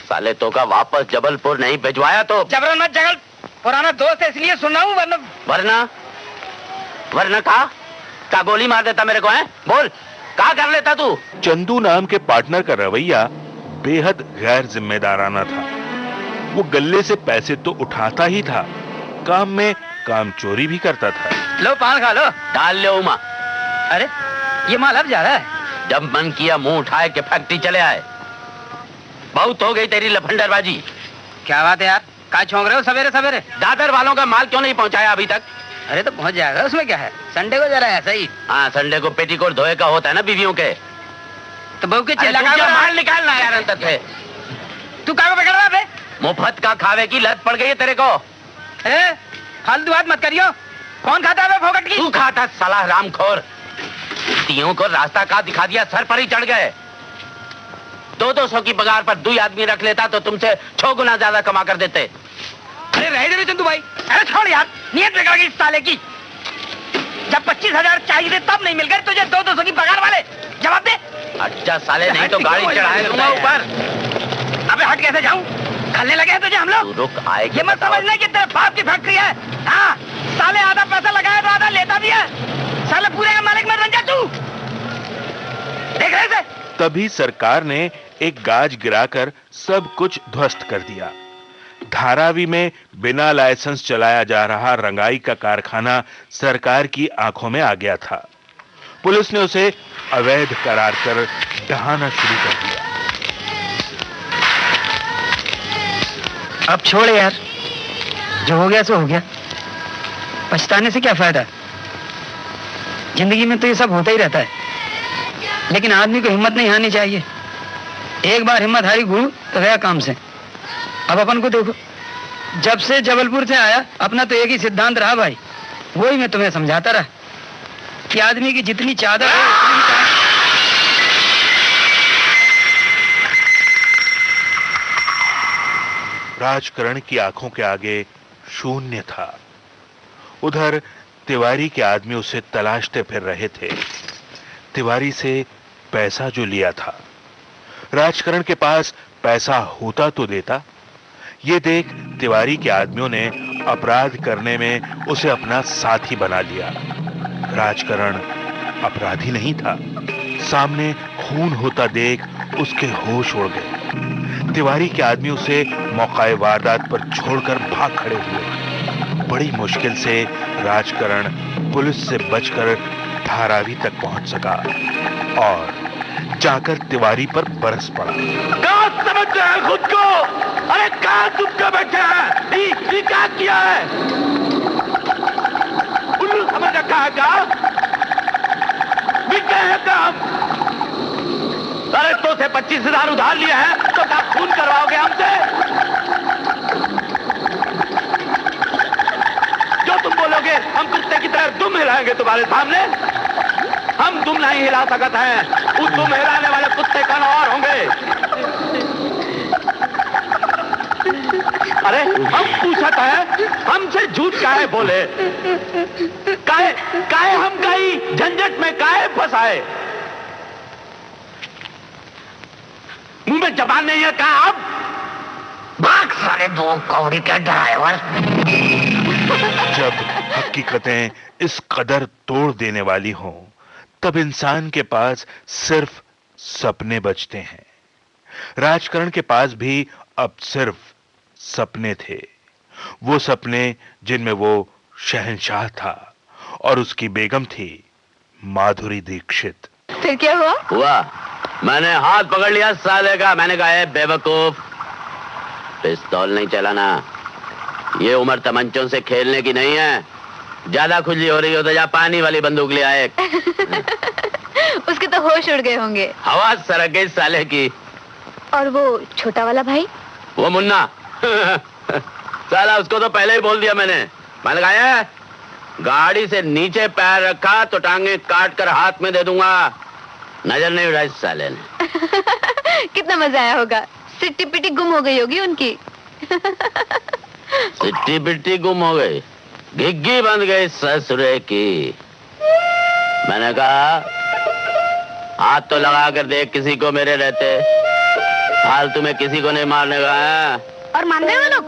साले तो का वापस जबलपुर नहीं भिजवाया तो? जबरन मत जगल, पुराना दोस्त है इसलिए सुन रहा हूँ, वरना का गोली मार देता मेरे को है? बोल, क्या कर लेता तू? चंदू नाम के पार्टनर का रवैया बेहद गैर जिम्मेदाराना था। वो गल्ले से पैसे तो उठाता ही था, काम में काम चोरी भी करता था। लो पान खा लो। डाल ले उमा। अरे ये माल अब जा रहा है। जब मन किया मुंह उठाए के फैक्ट्री चले आए। बहुत हो गई तेरी लफंडरबाजी। क्या बात है यार, क्या छौंक रहे हो सवेरे सवेरे? दादर वालों का माल क्यों नहीं पहुंचाया अभी तक? अरे तो पहुंच जाएगा, उसमें क्या है? संडे को जा रहा है सही। हाँ, संडे को पेटीकोट धोए का होता है ना बीवियों के। तो बहू के चिल्ला माल निकालना यार अंतर से। तू क्या पकड़ रहा है? मुफ्त का खावे की लत पड़ गई है तेरे को। फालतू बात मत करियो। कौन खाता है फोकट की? तू खाता साला हरामखोर। तीयों को रास्ता का दिखा दिया, सर पर ही चढ़ गए। 200 की पगार पर 2 आदमी रख लेता तो तुमसे 6 गुना ज्यादा कमा कर देते। अरे रह दे चंदू भाई। अरे छोड़ यार, नियत बिगड़ गई इस साले की। जब 25,000 चाहिए थे तब नहीं मिल गए तुझे 200 की पगार वाले। जवाब दे। अच्छा साले, नहीं तो गाड़ी चढ़ाए दूंगा ऊपर। अबे हट कैसे जाऊं? खलने लगे हैं तुझे हम लोग। रुक आए। ये मत समझना कि तेरे बाप की फैक्ट्री है। हाँ, साले आधा पैसा लगाया तो आधा लेता भी है। साले पूरे का मालिक मत बन जा तू। देख रहे थे? तभी सरकार ने एक गाज गिराकर सब कुछ ध्वस्त कर दिया। धारावी में बिना लाइसेंस चलाया जा रहा रंगाई का कारखाना सरकार की आंखों में आ गया था। पुलिस ने उसे अवैध करार कर ढहाना शुरू कर दिया। अब छोड़ यार, जो हो गया सो हो गया। पछताने से क्या फायदा? जिंदगी में तो ये सब होता ही रहता है, लेकिन आदमी को हिम्मत नहीं हारनी चाहिए। एक बार हिम्मत हारी गुरु तो गया काम से। अब अपन को देखो, जब से जबलपुर से आया अपना तो एक ही सिद्धांत रहा भाई, वही मैं तुम्हें समझाता रहा कि आदमी की जितनी चादर है उतनी ही राजकरण की आंखों के आगे शून्य था। उधर तिवारी के आदमी उसे तलाशते फिर रहे थे। तिवारी से पैसा जो लिया था, राजकरण के पास पैसा होता तो देता। ये देख तिवारी के आदमियों ने अपराध करने में उसे अपना साथी बना लिया। राजकरण अपराधी नहीं था। सामने खून होता देख उसके होश उड़ गए। तिवारी के आदमी उसे मौकाए वारदात पर छोड़कर भाग खड़े हुए। बड़ी मुश्किल से राजकरण पुलिस से बचकर धारावी तक पहुंच सका और जाकर तिवारी पर बरस पड़ा। कहाँ समझते हैं खुद को? अरे कहाँ चुपके बैठे हैं? ये क्या किया है? उल्लू समझ रखा है क्या? बिक गए हैं काम? अरे तो से 25,000 उधार लिए हैं तो क्या खून करवाओगे हमसे? जो तुम बोलोगे हम कुत्ते की तरह दुम हिलाएंगे तुम्हारे सामने। हम दुम नहीं हिला सकते हैं, उस दुम हिलाने वाले कुत्ते कौन और होंगे? अरे हम पूछते हैं, हमसे झूठ काहे बोले? काहे हम कहीं झंझट में काहे फंसाए? मुंह में जबान नहीं है कहा? अब भाग सारे दो कौड़ी के ड्राइवर। जब हकीकतें इस कदर तोड़ देने वाली हों, तब इंसान के पास सिर्फ सपने बचते हैं। राजकरण के पास भी अब सिर्फ सपने थे। वो सपने जिनमें वो शहंशाह था और उसकी बेगम थी माधुरी दीक्षित। फिर क्या हुआ? मैंने हाथ पकड़ लिया साले का। मैंने कहा है बेवकूफ, पिस्तौल नहीं चलाना। ये उम्र तमंचों से खेलने की नहीं है। ज्यादा खुजली हो रही हो तो जा पानी वाली बंदूक ले आए। उसके तो होश उड़ गए होंगे। हवा सरक गई साले की। और वो छोटा वाला भाई? वो मुन्ना साला उसको तो पहले ही बोल दिया मैंने कहा है गाड़ी से नीचे पैर रखा तो टांगे काट कर हाथ में दे दूंगा। नजर नहीं उड़ाई साले ने। कितना मजा आया होगा। सिट्टी पिट्टी गुम हो गई होगी उनकी। सिट्टी पिट्टी गुम हो गई, घिग्गी बंद गई ससुरे की। मैंने कहा हाथ तो लगा कर देख किसी को मेरे रहते। फालतू में किसी को नहीं मारने का है। और मान गए वो लोग?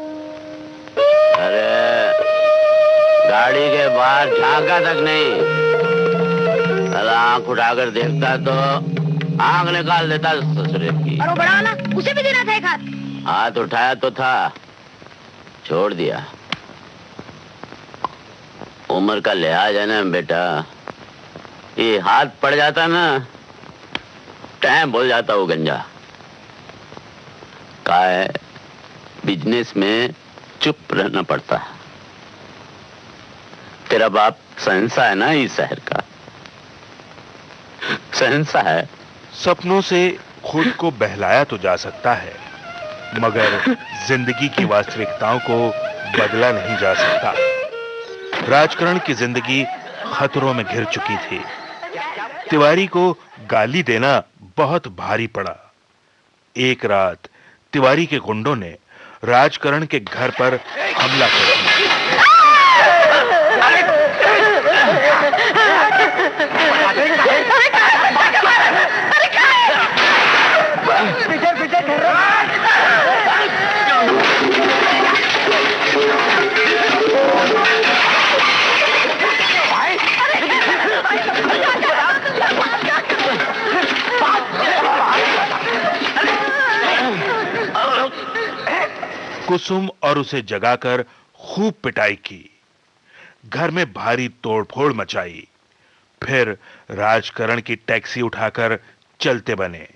अरे गाड़ी के बाहर झांका तक नहीं। आंख उठाकर देखता तो आंख निकाल देता ससुरे की। और वो बड़ा वाला, उसे भी देना था एक हाथ। हाथ उठाया तो था, छोड़ दिया। उम्र का लिहाज है ना बेटा। ये हाथ पड़ जाता ना, टाइम भूल जाता वो गंजा। का है बिजनेस में चुप रहना पड़ता है। तेरा बाप सहंसा है ना इस शहर का, सहंसा है। सपनों से खुद को बहलाया तो जा सकता है, मगर जिंदगी की वास्तविकताओं को बदला नहीं जा सकता। राजकरण की जिंदगी खतरों में घिर चुकी थी। तिवारी को गाली देना बहुत भारी पड़ा। एक रात तिवारी के गुंडों ने राजकरण के घर पर हमला कर दिया। कुसुम और उसे जगाकर खूब पिटाई की। घर में भारी तोड़फोड़ मचाई। फिर राजकरण की टैक्सी उठाकर चलते बने।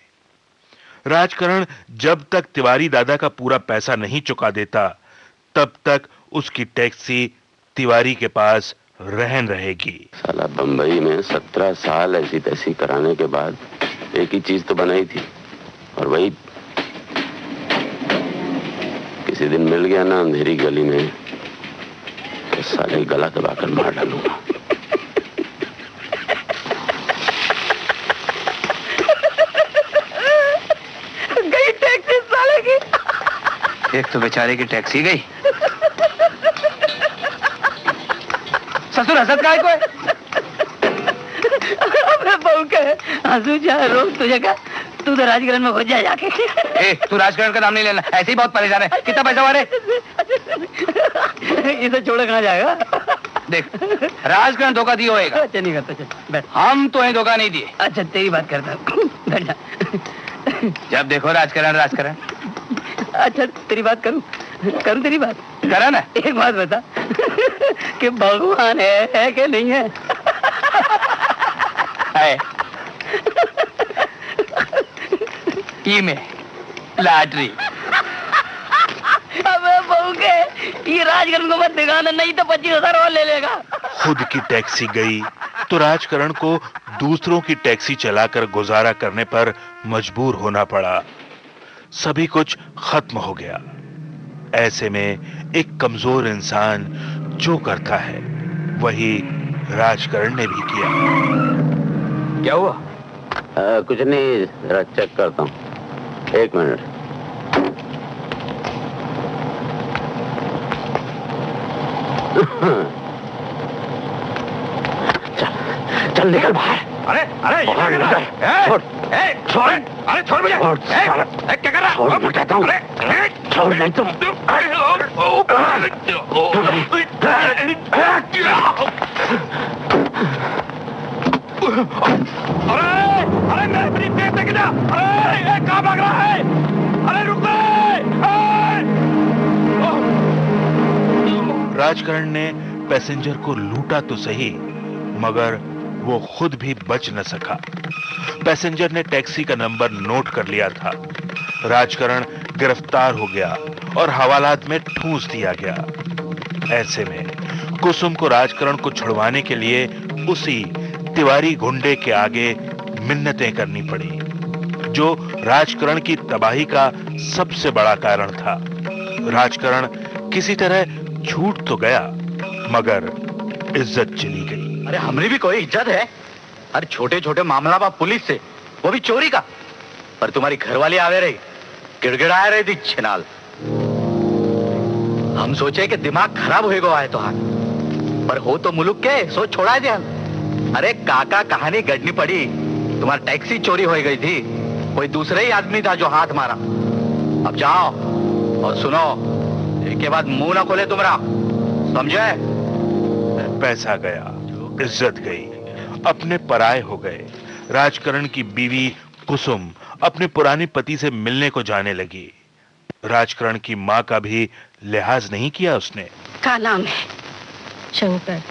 राजकरण जब तक तिवारी दादा का पूरा पैसा नहीं चुका देता, तब तक उसकी टैक्सी तिवारी के पास रहन रहेगी। साला बंबई में 17 साल ऐसी तैसी कराने के बाद एक ही चीज तो बनाई थी, और वही किसी दिन मिल गया ना अंधेरी गली में तो साले गला दबाकर मार डालूंगा। गई टैक्सी साले की। एक तो बेचारे की टैक्सी गई, ससुर हसत काय को है? अबे बहू के हंसू जा रोक तुझे का, तू तो राजकरण में घुस जा जाके। ए, तू राजकरण का नाम नहीं लेना, ऐसे ही बहुत परेशान है। कितना पैसा हुआ रे? इसे छोड़ कहाँ जाएगा? देख, राजकरण धोखा दिया होएगा। अच्छा नहीं करता, चल बैठ। हम तो ये धोखा नहीं दिए। अच्छा तेरी बात करता हूँ, बैठ जा। जब देखो राजकरण राजकरण। अच्छा तेरी बात करूँ तेरी बात करा ना। एक बात बता कि भगवान है कि नहीं है? है। ई में लॉटरी। अबे बहू के ये राजकरण को मत दिखाना, नहीं तो 25,000 और ले लेगा। खुद की टैक्सी गई तो राजकरण को दूसरों की टैक्सी चलाकर गुजारा करने पर मजबूर होना पड़ा। सभी कुछ खत्म हो गया। ऐसे में एक कमजोर इंसान जो करता है वही राजकरण ने भी किया। क्या हुआ? कुछ नहीं, जरा चेक करता हूँ, 1 मिनट। चल निकल बाहर। अरे अरे बाहर निकल। छोड़, छोड़, अरे छोड़ मुझे। क्या कर रहा? छोड़, मैं कहता हूँ। छोड़ नहीं तुम। अरे मेरे ब्रीफकेस लेके जा। अरे कहाँ भाग रहा है? अरे रुक राजकरण ने पैसेंजर को लूटा तो सही, मगर वो खुद भी बच न सका। पैसेंजर ने टैक्सी का नंबर नोट कर लिया था। राजकरण गिरफ्तार हो गया और हवालात में ठूंस दिया गया। ऐसे में कुसुम को राजकरण को छुड़वाने के लिए उसी तिवारी गुंडे के आगे मिन्नतें करनी पड़ी, जो राजकरण की तबाही का सबसे बड़ा कारण था। राजकरण किसी तरह छूट तो गया, मगर इज्जत चली गई। अरे हमारी भी कोई इज्जत है? अरे छोटे छोटे मामला बा पुलिस से, वो भी चोरी का। पर तुम्हारी घरवाली आवे रही, गिड़गिड़ा रही थी छिनाल। हम सोचे कि दिमाग खराब हो गया है तो हाथ, पर हो तो मुल्क के सोच छोड़ा दे। अरे काका कहानी गढ़नी पड़ी, तुम्हारी टैक्सी चोरी हो गई थी, कोई दूसरा ही आदमी था जो हाथ मारा। अब जाओ और सुनो, एक के बाद मुंह ना खोले तुम्हारा, समझे? पैसा गया, इज्जत गई, अपने पराये हो गए। राजकरण की बीवी कुसुम अपने पुराने पति से मिलने को जाने लगी। राजकरण की माँ का भी लिहाज नहीं किया उसने। क्या नाम है? शंकर,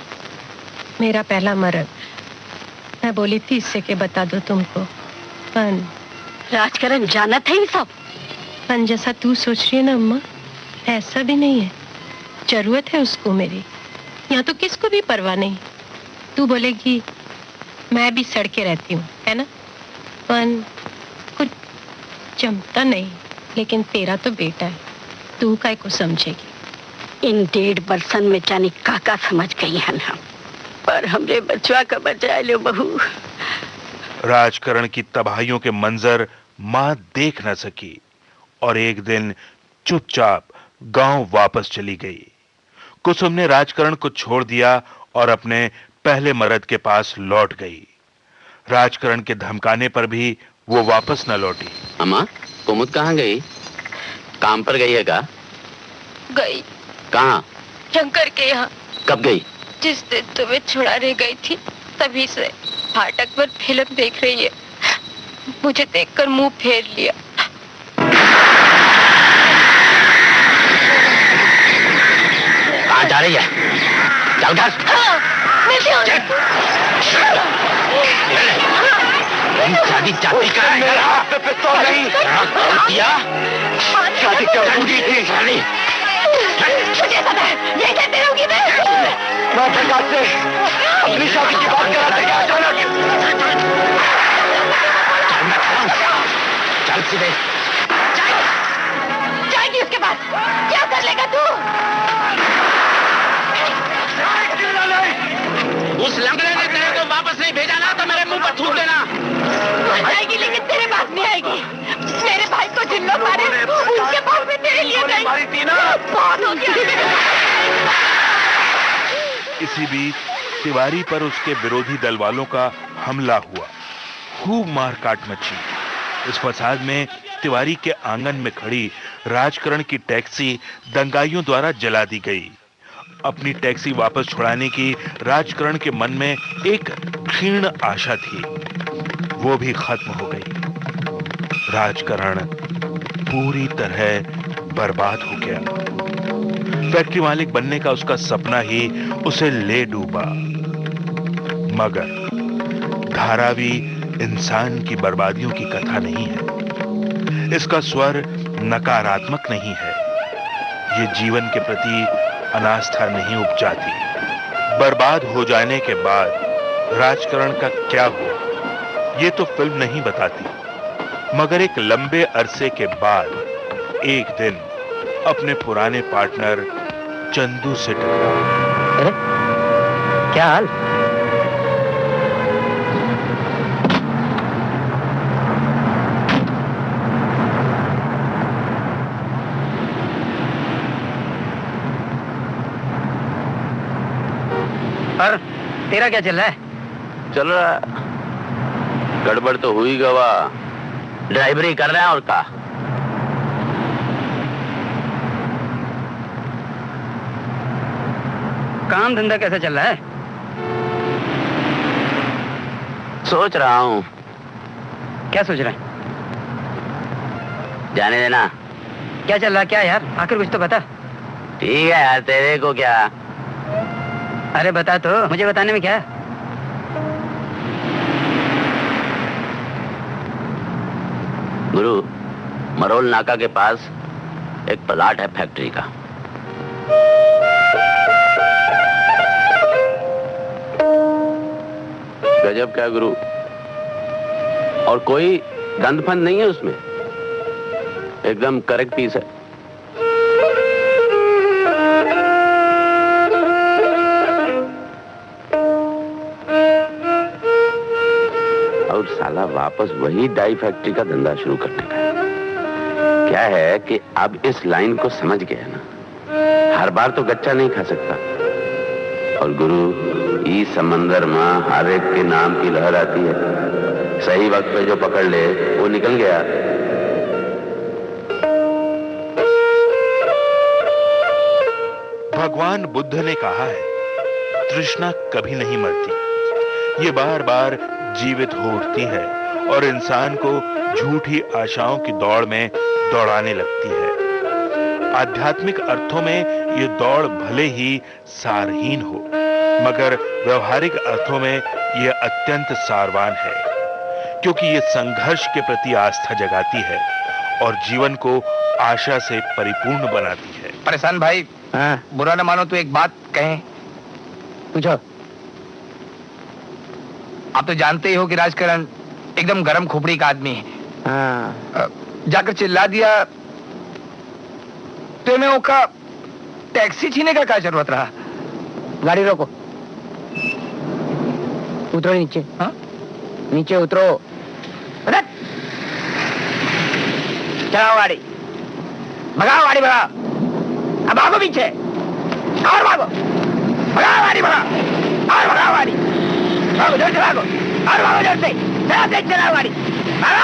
मेरा पहला मर्द। मैं बोली थी इससे के बता दो तुमको, पर राजकरण जाना था ही सब। पर जैसा तू सोच रही है ना अम्मा, ऐसा भी नहीं है। जरूरत है उसको मेरी, यहाँ तो किसको भी परवाह नहीं। तू बोलेगी मैं भी सड़के रहती हूँ, है ना? पर कुछ जमता नहीं, लेकिन तेरा तो बेटा है, तू काय को समझेगी। इन 1.5 बरसन में जानी काका समझ गई है ना, पर हमरे बचवा का बचा लो बहू। राजकरण की तबाहियों के मंजर मां देख न सकी और एक दिन चुपचाप गांव वापस चली गई। कुसुम ने राजकरण को छोड़ दिया और अपने पहले मर्द के पास लौट गई। राजकरण के धमकाने पर भी वो वापस न लौटी। अम्मा, कुमुद कहाँ गई? काम पर गई है क्या? गई। कहाँ? शंकर के यहाँ। कब गई? जिस दिन तुम्हें छुड़ाने गई थी, तभी से फाटक पर फिल्म देख रही है। मुझे देखकर मुंह फेर लिया। कहाँ जा रही है? चल घर। शादी चाहती का मेरे हाथ पे पिस्तौल नहीं दिया, शादी करूंगी थी। मुझे पता है, ये कहते रहोगी मैं सरकार से अपनी शादी की बात कराते क्या? चल सीधे जाएगी उसके बाद। क्या कर लेगा तू? उस लंगड़े ने तेरे को वापस नहीं भेजा ना, तो मेरे मुंह पर थूक देना। आएगी लेकिन तेरे पास नहीं आएगी। मेरे भाई को जिन लोग मारे, उनके पास में तेरे लिए जाएगी। बहुत हो गया। इसी बीच तिवारी पर उसके विरोधी दल वालों का हमला हुआ। खूब मारकाट मची। इस फसाद में तिवारी के आंगन में खड़ी राजकरण की टैक्सी दंगाइयों द्वारा जला दी गई। अपनी टैक्सी वापस छुड़ाने की राजकरण के मन में एक क्षीण आशा थी, वो भी खत्म हो गई। राजकरण पूरी तरह बर्बाद हो गया। फैक्ट्री मालिक बनने का उसका सपना ही उसे ले डूबा। मगर धारावी इंसान की बर्बादियों की कथा नहीं है। इसका स्वर नकारात्मक नहीं है। ये जीवन के प्रति अनास्था नहीं उपजाती। बर्बाद हो जाने के बाद राजकरण का क्या हुआ, ये तो फिल्म नहीं बताती। मगर एक लंबे अरसे के बाद एक दिन अपने पुराने पार्टनर चंदू से टकरा। अरे क्या हाल? और तेरा क्या चल रहा है? चल रहा है। गड़बड़ तो हुई गवा, ड्राइवरी कर रहे हैं और का। काम धंधा कैसा चल रहा है? सोच रहा हूँ। क्या सोच रहा है? जाने देना। क्या चल रहा है? क्या यार, आखिर कुछ तो बता। ठीक है यार, तेरे को क्या। अरे बता तो, मुझे बताने में क्या है? गुरु, मरोल नाका के पास एक प्लाट है फैक्ट्री का। गजब क्या गुरु। और कोई गंद फंद नहीं है उसमें, एकदम करेक्ट पीस है। और साला वापस वही डाई फैक्ट्री का धंधा शुरू करने का है। क्या है कि अब इस लाइन को समझ गया ना, हर बार तो गच्चा नहीं खा सकता। और गुरु, इस समंदर में हर एक के नाम की लहर आती है। सही वक्त पे जो पकड़ ले वो निकल गया। भगवान बुद्ध ने कहा है, तृष्णा कभी नहीं मरती। ये बार बार जीवित हो उठती है और इंसान को झूठी आशाओं की दौड़ में दौड़ाने लगती है। आध्यात्मिक अर्थों में ये दौड़ भले ही सारहीन हो, मगर व्यवहारिक अर्थों में यह अत्यंत सारवान है, क्योंकि ये संघर्ष के प्रति आस्था जगाती है और जीवन को आशा से परिपूर्ण बनाती है। परेशान भाई, बुरा न मानो तो एक बात कहें। पूछो। आप तो जानते ही हो कि राजकरण एकदम गरम खोपड़ी का आदमी है। जाकर चिल्ला दिया तो मैं ओका टैक्सी छीने का क्या जरूरत रहा। गाड़ी रोको, उतरो नीचे। हाँ, नीचे उतरो। चलाओ गाड़ी, भगाओ गाड़ी, भगाओ। अब भागो पीछे और भागो, भगाओ गाड़ी, भगाओ और भगाओ गाड़ी। भागो जोर से, भागो और भागो जोर से। चलाओ तेज चलाओ गाड़ी, भागो।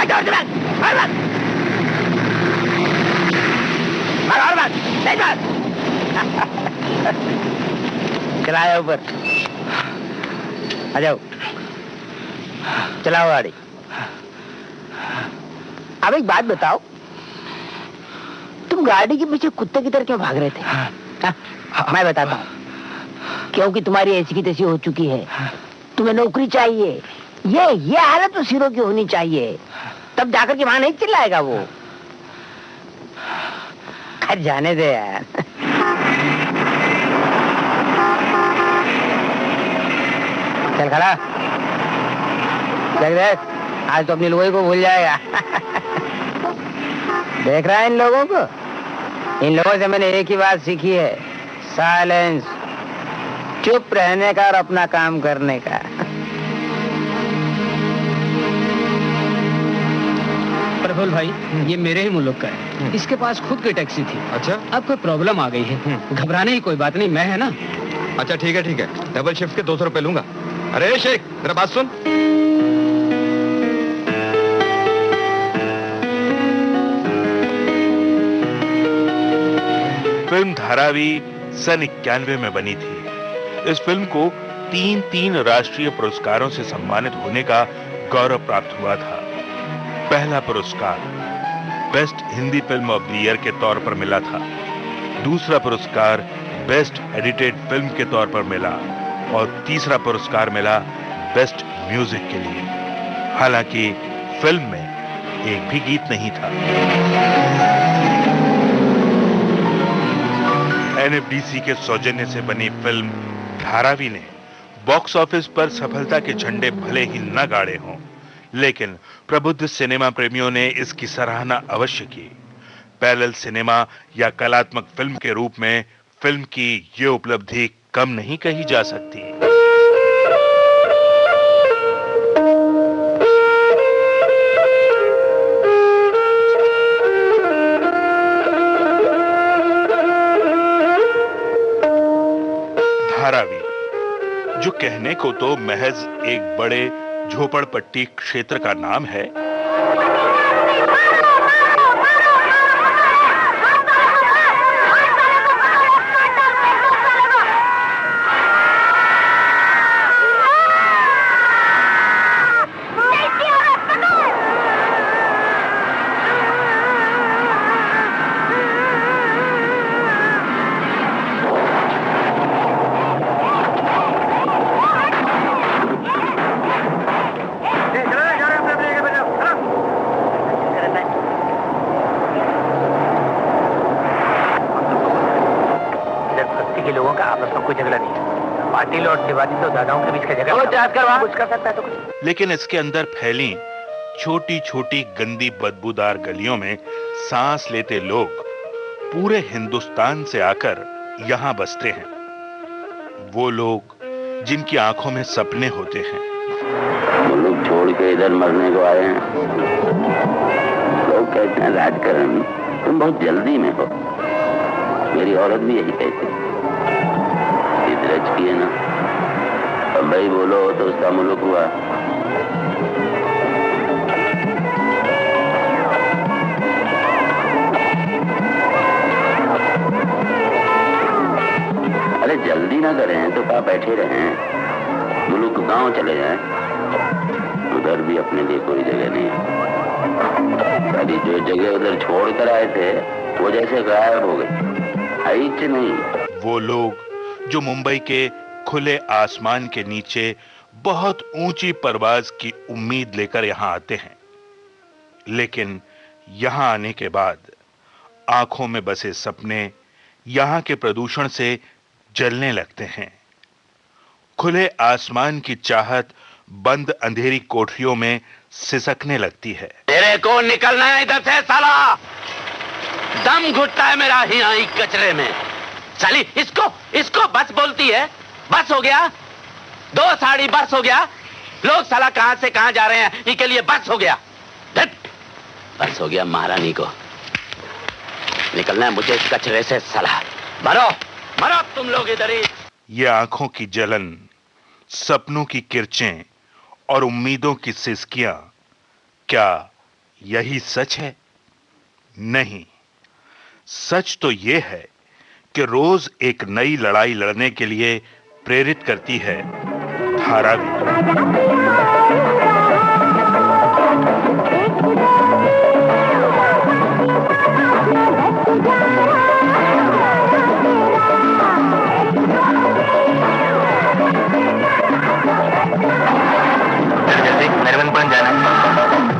जोर से भाग और भाग, भाग और भाग, तेज भाग। चलाओ ऊपर, आ जाओ, चलाओ गाड़ी। अब एक बात बताओ, तुम गाड़ी के पीछे कुत्ते की तरह क्यों भाग रहे थे? मैं बताता हूँ, क्योंकि तुम्हारी ऐसी की तैसी हो चुकी है। तुम्हें नौकरी चाहिए। ये हालत तो सिरों की होनी चाहिए, तब जाकर के वहां नहीं चिल्लाएगा वो। खैर जाने दे यार। चल खड़ा, देख आज तो अपनी लोहे को भूल जाएगा। देख रहा है इन लोगों को? इन लोगों से मैंने एक ही बात सीखी है, साइलेंस, चुप रहने का और अपना काम करने का। प्रफुल्ल भाई, ये मेरे ही मुल्क का है। इसके पास खुद की टैक्सी थी। अच्छा, अब कोई प्रॉब्लम आ गई है। घबराने की कोई बात नहीं, मैं है ना। अच्छा ठीक है, डबल शिफ्ट के 200 रुपए लूंगा। अरे शेख, मेरा बात सुन। फिल्म धारावी सन 91 में बनी थी। इस फिल्म को तीन राष्ट्रीय पुरस्कारों से सम्मानित होने का गौरव प्राप्त हुआ था। पहला पुरस्कार best Hindi film of the year के तौर पर मिला था। दूसरा पुरस्कार बेस्ट एडिटेड फिल्म के तौर पर मिला और तीसरा पुरस्कार मिला बेस्ट म्यूजिक के लिए। हालांकि फिल्म में एक भी गीत नहीं था। एनएफडीसी के सौजन्य से बनी फिल्म धारावी ने बॉक्स ऑफिस पर सफलता के झंडे भले ही न गाड़े हों, लेकिन प्रबुद्ध सिनेमा प्रेमियों ने इसकी सराहना अवश्य की। पैरेलल सिनेमा या कलात्मक फिल्म के रूप में फिल्म की ये उपलब्धि कम नहीं कही जा सकती। धारावी, जो कहने को तो महज एक बड़े झोपड़पट्टी क्षेत्र का नाम है, लेकिन इसके अंदर फैली छोटी छोटी गंदी बदबूदार गलियों में सांस लेते लोग पूरे हिंदुस्तान से आकर यहां बसते हैं। वो लोग जिनकी आंखों में सपने होते हैं। मुल्क छोड़ के इधर मरने को आए हैं। लोग कहते हैं राजकरण तुम बहुत जल्दी में हो। मेरी औरत भी यही कहती इधर की है ना, अब भाई बोलो तो उसका मुल्क हुआ। अरे जल्दी ना करें तो क्या बैठे रहें, मुल्क गांव चले जाएं। उधर भी अपने लिए कोई जगह नहीं है। अभी जो जगह उधर छोड़ कर आए थे वो जैसे गायब हो गई, आई नहीं। वो लोग जो मुंबई के खुले आसमान के नीचे बहुत ऊंची परवाज की उम्मीद लेकर यहां आते हैं, लेकिन यहां आने के बाद आंखों में बसे सपने यहां के प्रदूषण से जलने लगते हैं। खुले आसमान की चाहत बंद अंधेरी कोठरियों में सिसकने लगती है। तेरे को निकलना है इधर से साला, दम घुटता है मेरा ही कचरे में। साली इसको बस बोलती है। बस हो गया, 2 साड़ी बस हो गया। लोग साला कहां से कहां जा रहे हैं, इनके लिए बस हो गया। बस हो गया महारानी को। निकलना है मुझे इस कचरे से साला। मरो मरो तुम लोग इधर ही। ये आंखों की जलन, सपनों की किरचें और उम्मीदों की सिसकियां, क्या यही सच है? नहीं, सच तो ये है कि रोज एक नई लड़ाई लड़ने के लिए प्रेरित करती है धारावी। मेहरबान जाना है।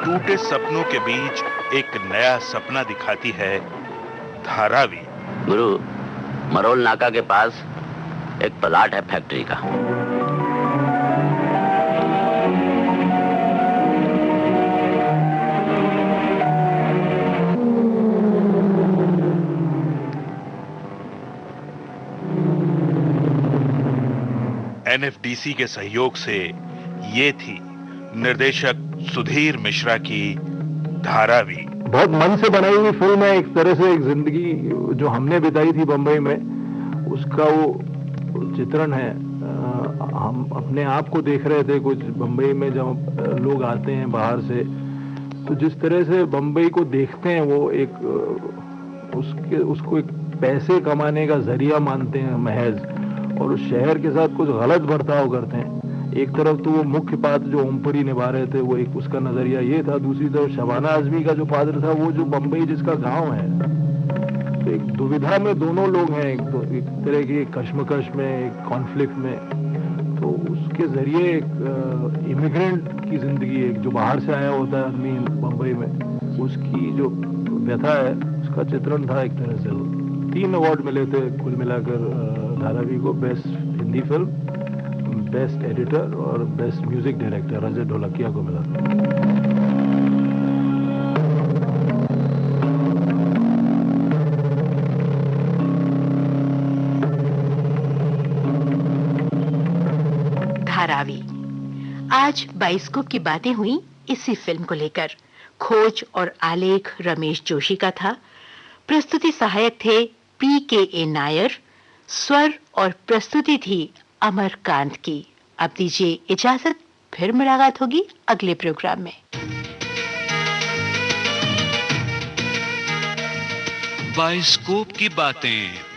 टूटे सपनों के बीच एक नया सपना दिखाती है धारावी। गुरु, मरोल नाका के पास एक प्लाट है फैक्ट्री का। NFDC के सहयोग से ये थी निर्देशक सुधीर मिश्रा की धारावी। बहुत मन से बनाई हुई फिल्म है, एक तरह से एक जिंदगी जो हमने बिताई थी बंबई में उसका वो चित्रण है। हम अपने आप को देख रहे थे कुछ बंबई में, जब लोग आते हैं बाहर से तो जिस तरह से बंबई को देखते हैं वो एक उसको एक पैसे कमाने का जरिया मानते हैं महज, और उस शहर के साथ कुछ गलत बर्ताव करते हैं। एक तरफ तो वो मुख्य पात्र जो ओमपुरी निभा रहे थे वो एक उसका नजरिया ये था, दूसरी तरफ शबाना आजमी का जो पात्र था वो जो बंबई जिसका गांव है, तो एक दुविधा में दोनों लोग हैं, एक तरह की कश्मकश में, एक कॉन्फ्लिक्ट में। तो उसके जरिए एक इमिग्रेंट की जिंदगी, एक जो बाहर से आया होता है आदमी बंबई में, उसकी जो व्यथा है उसका चित्रण था एक तरह से। 3 अवार्ड मिले थे कुल मिलाकर धारावी को, best Hindi film, best editor और best music director Ajay Dholakia को मिला। धारावी। आज बाइस्कोप की बातें हुई इसी फिल्म को लेकर। खोज और आलेख रमेश जोशी का था। प्रस्तुति सहायक थे PKA नायर। स्वर और प्रस्तुति थी अमरकांत की। अब दीजिए इजाजत, फिर मुलाकात होगी अगले प्रोग्राम में। बाइस्कोप की बातें।